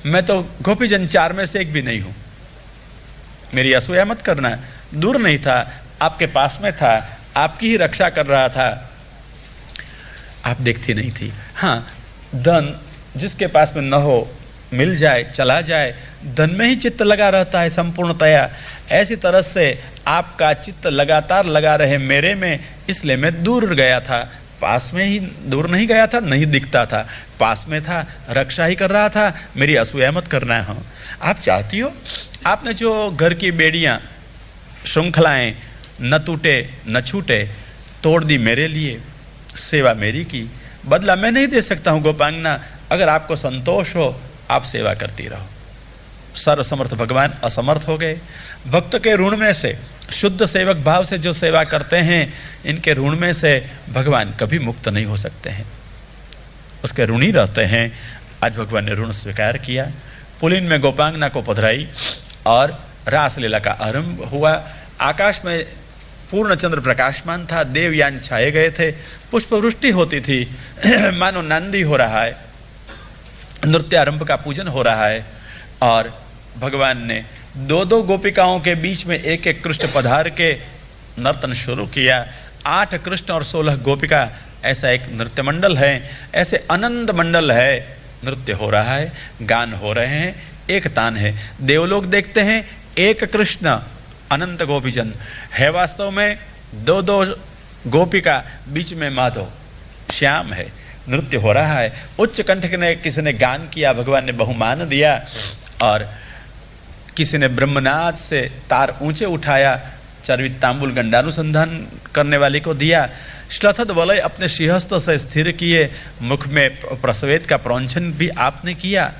मैं तो गोपीजन चार में से एक भी नहीं हूं। मेरी असूया मत करना, दूर नहीं था, आपके पास में था, आपकी ही रक्षा कर रहा था, आप देखती नहीं थी। हाँ, धन जिसके पास में न हो, मिल जाए, चला जाए, धन में ही चित्त लगा रहता है संपूर्णतया। ऐसी तरह से आपका चित्त लगातार लगा रहे मेरे में, इसलिए मैं दूर गया था, पास में ही, दूर नहीं गया था, नहीं दिखता था, पास में था, रक्षा ही कर रहा था। मेरी असूया मत करना है। आप चाहती हो, आपने जो घर की बेड़ियाँ, श्रृंखलाएं न टूटे न छूटे, तोड़ दी मेरे लिए, सेवा मेरी की, बदला मैं नहीं दे सकता हूँ गोपांगना। अगर आपको संतोष हो, आप सेवा करती रहो। सर्वसमर्थ भगवान असमर्थ हो गए। भक्त के ऋण में से, शुद्ध सेवक भाव से जो सेवा करते हैं, इनके ऋण में से भगवान कभी मुक्त नहीं हो सकते हैं, उसके ऋणी रहते हैं। आज भगवान ने ऋण स्वीकार किया, पुलिन में गोपांगना को पधराई और रासलीला का आरंभ हुआ। आकाश में पूर्ण चंद्र प्रकाशमान था, देवयान छाए गए थे, पुष्पवृष्टि होती थी, मानो नंदी हो रहा है, नृत्यारंभ का पूजन हो रहा है। और भगवान ने दो दो गोपिकाओं के बीच में एक एक कृष्ण पधार के नर्तन शुरू किया। 8 कृष्ण और 16 गोपिका, ऐसा एक नृत्य मंडल है, ऐसे अनंत मंडल है, नृत्य हो रहा है, गान हो रहे हैं, एक तान है। देवलोक देखते हैं, एक कृष्ण अनंत गोपीजन है, वास्तव में 2-2 गोपिका, बीच में माधव श्याम है, नृत्य हो रहा है। उच्च कंठ ने किसी ने गान किया, भगवान ने बहुमान दिया, और किसी ने ब्रह्मनाद से तार ऊंचे उठाया, चर्वित तांबुल गंडानुसंधान करने वाले को दिया। श्लथद वलय अपने श्रीहस्त से स्थिर किए, मुख में प्रसवेद का प्रौंछन भी आपने किया।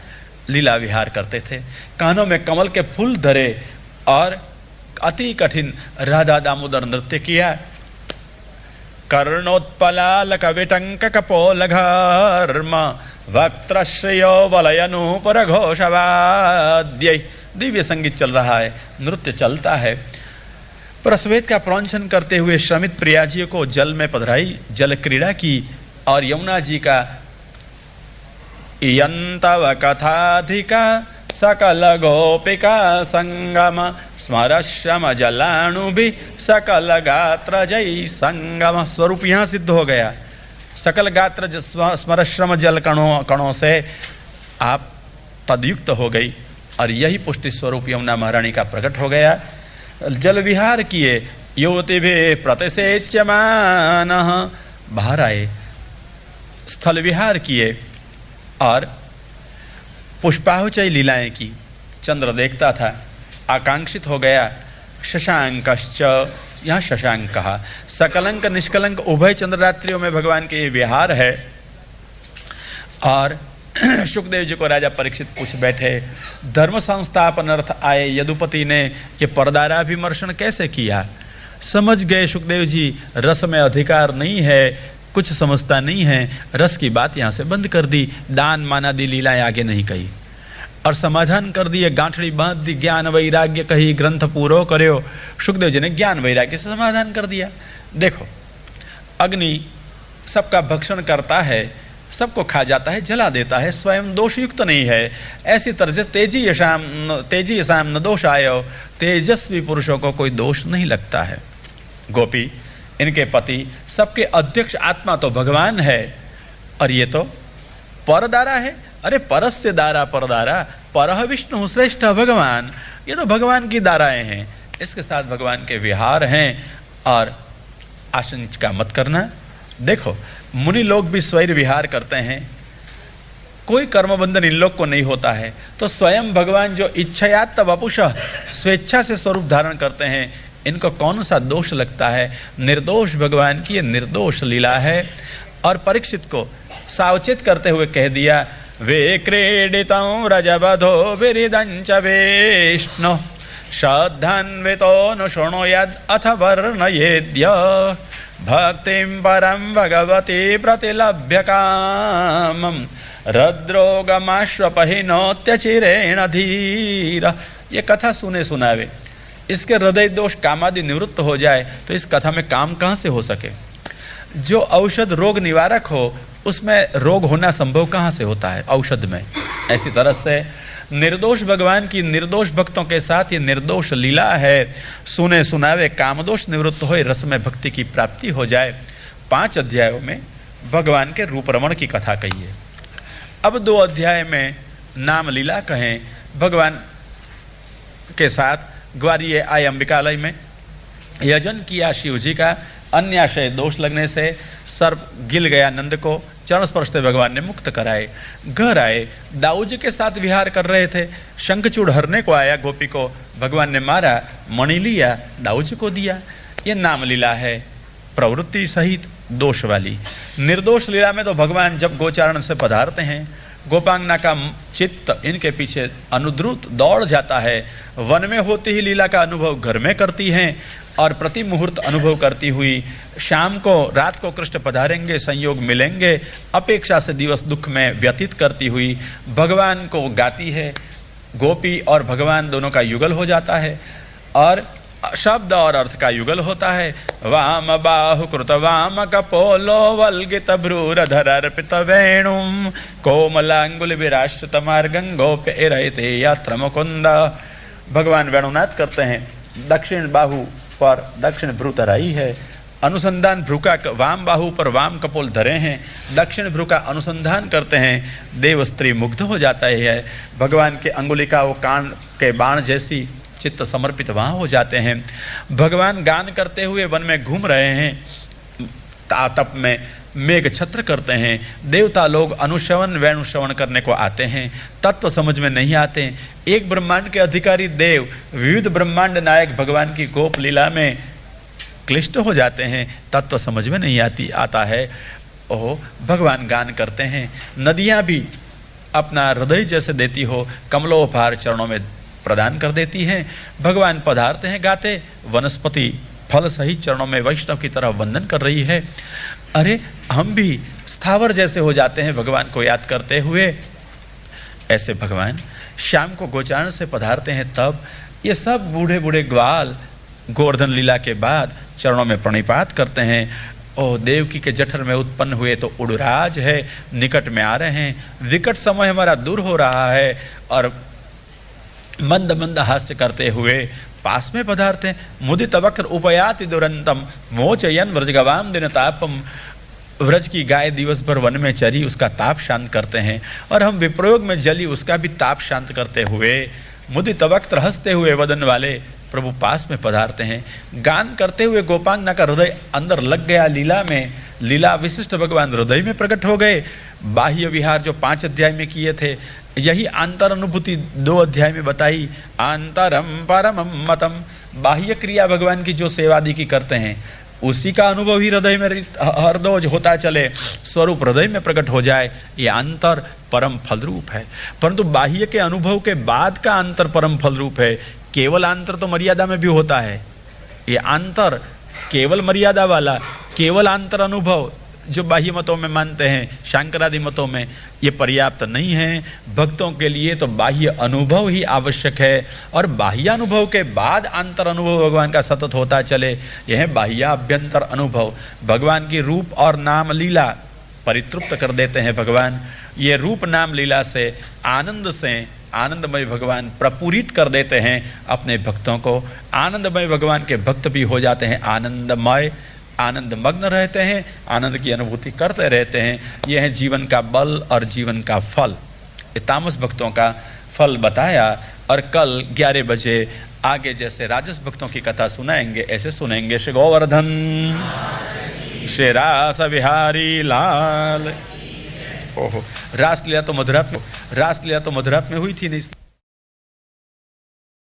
लीला विहार करते थे, कानों में कमल के फूल धरे और अति कठिन राधा दामोदर नृत्य किया। कर्णोत्पलालक विटंक कपोलघर्म वक्त्रश्रयो वलयनूपर घोषवाद्य, दिव्य संगीत चल रहा है, नृत्य चलता है। प्रसवेद का प्रौंछन करते हुए श्रमित प्रियाजियों को जल में पधराई, जल क्रीड़ा की। और यमुना जी का यंतव कथाधिका सकल गोपिका संगम स्मरश्रम जलाणु भी सकल गात्र जय संगम। स्वरूप यहाँ सिद्ध हो गया। सकल गात्र स्मरश्रम जल कणों से आप तदयुक्त हो गई, और यही पुष्टि स्वरूप यमुना महारानी का प्रकट हो गया। जल विहार किए, युवती भी प्रतिसेच्यमान, बाहर आए, स्थल विहार किए और पुष्पाहुचय लीलाएं की। चंद्र देखता था, आकांक्षित हो गया। शशांकश्च, यहाँ शशांक कहा, सकलंक निष्कलंक उभय चंद्ररात्रियों में भगवान के ये विहार है। और सुखदेव जी को राजा परीक्षित पूछ बैठे, धर्म संस्थापन अर्थ आए यदुपति ने ये पर्दारा विमर्शन कैसे किया। समझ गए सुखदेव जी, रस में अधिकार नहीं है, कुछ समझता नहीं है, रस की बात यहाँ से बंद कर दी, दान मानादि लीलाएं आगे नहीं कही, और समाधान कर दिए, गांठड़ी बांध दी, ज्ञान वैराग्य कही, ग्रंथ पूरो करो। सुखदेव जी ने ज्ञान वैराग्य से समाधान कर दिया। देखो, अग्नि सबका भक्षण करता है, सबको खा जाता है, जला देता है, स्वयं दोषयुक्त नहीं है। ऐसी तरह से तेजी यशाम न दोषायो, तेजस्वी पुरुषों को कोई दोष नहीं लगता है। गोपी, इनके पति, सबके अध्यक्ष आत्मा तो भगवान है, और ये तो परदारा है। अरे परस्य दारा परदारा, परह विष्णु श्रेष्ठ भगवान, ये तो भगवान की दाराएं हैं, इसके साथ भगवान के विहार हैं। और आशंका मत करना। देखो, मुनि लोग भी स्वैर विहार करते हैं, कोई कर्म बंधन इन लोग को नहीं होता है, तो स्वयं भगवान जो इच्छयात वपुषः, स्वेच्छा से स्वरूप धारण करते हैं, इनको कौन सा दोष लगता है? निर्दोष भगवान की ये निर्दोष लीला है। और परीक्षित को सावचेत करते हुए कह दिया, वे क्रीडितं रजबधो विरिदंच विष्णु श्रद्धान्वितो न शृणुयाद अथ वर्णयेद्य भक्तिं परं भगवती प्रतिलभ्य कामं हृद्रोगमाश्वपहिनोत्यचिरेण धीर। ये कथा सुने सुनावे, इसके हृदय दोष कामादि निवृत्त हो जाए तो इस कथा में काम कहाँ से हो सके? जो औषध रोग निवारक हो उसमें रोग होना संभव कहाँ से होता है? औषध में। ऐसी तरह से निर्दोष भगवान की निर्दोष भक्तों के साथ ये निर्दोष लीला है। सुने सुनावे कामदोष निवृत्त हो, रस में भक्ति की प्राप्ति हो जाए। 5 अध्यायों में भगवान के रूप रमण की कथा कही है। अब 2 अध्याय में नाम लीला कहें। भगवान के साथ ग्वारिये आए अंबिकालय में, यजन किया शिव जी का, अन्याशय दोष लगने से सर्प गिल गया नंद को, चरण स्पर्श से भगवान ने मुक्त कराए। घर आए, दाऊ जी के साथ विहार कर रहे थे, शंखचूड़ हरने को आया गोपी को, भगवान ने मारा, मणि लिया, दाऊ जी को दिया। ये नाम लीला है, प्रवृत्ति सहित दोष वाली। निर्दोष लीला में तो भगवान जब गोचारण से पधारते हैं, गोपांगना का चित्त इनके पीछे अनुद्रुत दौड़ जाता है। वन में होती ही लीला का अनुभव घर में करती हैं, और प्रति मुहूर्त अनुभव करती हुई शाम को रात को कृष्ण पधारेंगे, संयोग मिलेंगे, अपेक्षा से दिवस दुख में व्यतीत करती हुई भगवान को गाती है। गोपी और भगवान दोनों का युगल हो जाता है, और शब्द और अर्थ का युगल होता है। वाम बाहु कृत वाम कपोलो वल्गित भ्रूरधर अर्पित वेणुम कोमलांगुल विराश्रित मार्गं गोप्य रहते यात्र मुकुंद। भगवान वेणुनाथ करते हैं, दक्षिण बाहु पर दक्षिण भ्रू धराई है, अनुसंधान भ्रू का वाम बाहु पर वाम कपोल धरे हैं, दक्षिण भ्रू का अनुसंधान करते हैं। देव स्त्री मुग्ध हो जाता है। भगवान के अंगुलिका वो कान के बाण जैसी चित्त समर्पित वहाँ हो जाते हैं। भगवान गान करते हुए वन में घूम रहे हैं, तातप में मेघ छत्र करते हैं। देवता लोग अनुश्रवण वेणुश्रवण करने को आते हैं, तत्व समझ में नहीं आते। एक ब्रह्मांड के अधिकारी देव विविध ब्रह्मांड नायक भगवान की गोप लीला में क्लिष्ट हो जाते हैं, तत्व समझ में नहीं आता है। ओह, भगवान गान करते हैं। नदियाँ भी अपना हृदय जैसे देती हो कमलोपहार चरणों में प्रदान कर देती हैं। भगवान पधारते हैं गाते, वनस्पति फल सहित चरणों में वैष्णव की तरह वंदन कर रही है। अरे, हम भी स्थावर जैसे हो जाते हैं भगवान को याद करते हुए। ऐसे भगवान शाम को गोचारण से पधारते हैं, तब ये सब बूढ़े बूढ़े ग्वाल गोवर्धन लीला के बाद चरणों में प्रणिपात करते हैं। ओ, देवकी के जठर में उत्पन्न हुए तो उड़राज है, निकट में आ रहे हैं, विकट समय हमारा दूर हो रहा है, और मंद मंद हास्य करते हुए पास में पधारते हैं। मुदित वक्र उपयाति दुरंतम मोचयन व्रजगवाम दिन तापम। व्रज की गाय दिवस भर वन में चरी, उसका ताप शांत करते हैं, और हम विप्रयोग में जली उसका भी ताप शांत करते हुए मुदित वक्र हंसते हुए वदन वाले प्रभु पास में पधारते हैं। गान करते हुए गोपांगना का हृदय अंदर लग गया लीला में। लीला विशिष्ट भगवान हृदय में प्रकट हो गए। बाह्य विहार जो 5 अध्याय में किए थे, यही आंतर अनुभूति 2 अध्याय में बताई। आंतरम परमम मतम, बाह्य क्रिया भगवान की जो सेवादि की करते हैं, उसी का अनुभव ही हृदय में हरदोज होता चले, स्वरूप हृदय में प्रकट हो जाए। ये अंतर परम फल रूप है। परंतु बाह्य के अनुभव के बाद का अंतर परम फल रूप है। केवल अंतर तो मर्यादा में भी होता है, ये अंतर केवल मर्यादा वाला, केवल अंतर अनुभव जो बाह्य मतों में मानते हैं, शंकरादि मतों में, ये पर्याप्त नहीं है। भक्तों के लिए तो बाह्य अनुभव ही आवश्यक है, और बाह्य अनुभव के बाद अंतर अनुभव भगवान का सतत होता चले। यह है बाह्य अभ्यंतर अनुभव। भगवान की रूप और नाम लीला परितृप्त कर देते हैं भगवान। ये रूप नाम लीला से आनंदमय भगवान प्रपूरित कर देते हैं अपने भक्तों को। आनंदमय भगवान के भक्त भी हो जाते हैं आनंदमय, आनंदमग्न रहते हैं, आनंद की अनुभूति करते रहते हैं। यह है जीवन का बल और जीवन का फल। ये तामस भक्तों का फल बताया। और कल 11 बजे आगे जैसे राजस भक्तों की कथा सुनाएंगे, ऐसे सुनेंगे। श्री गोवर्धन श्री रास बिहारी लाल। ओहो, रासलीला तो मधुरात में हुई थी नहीं।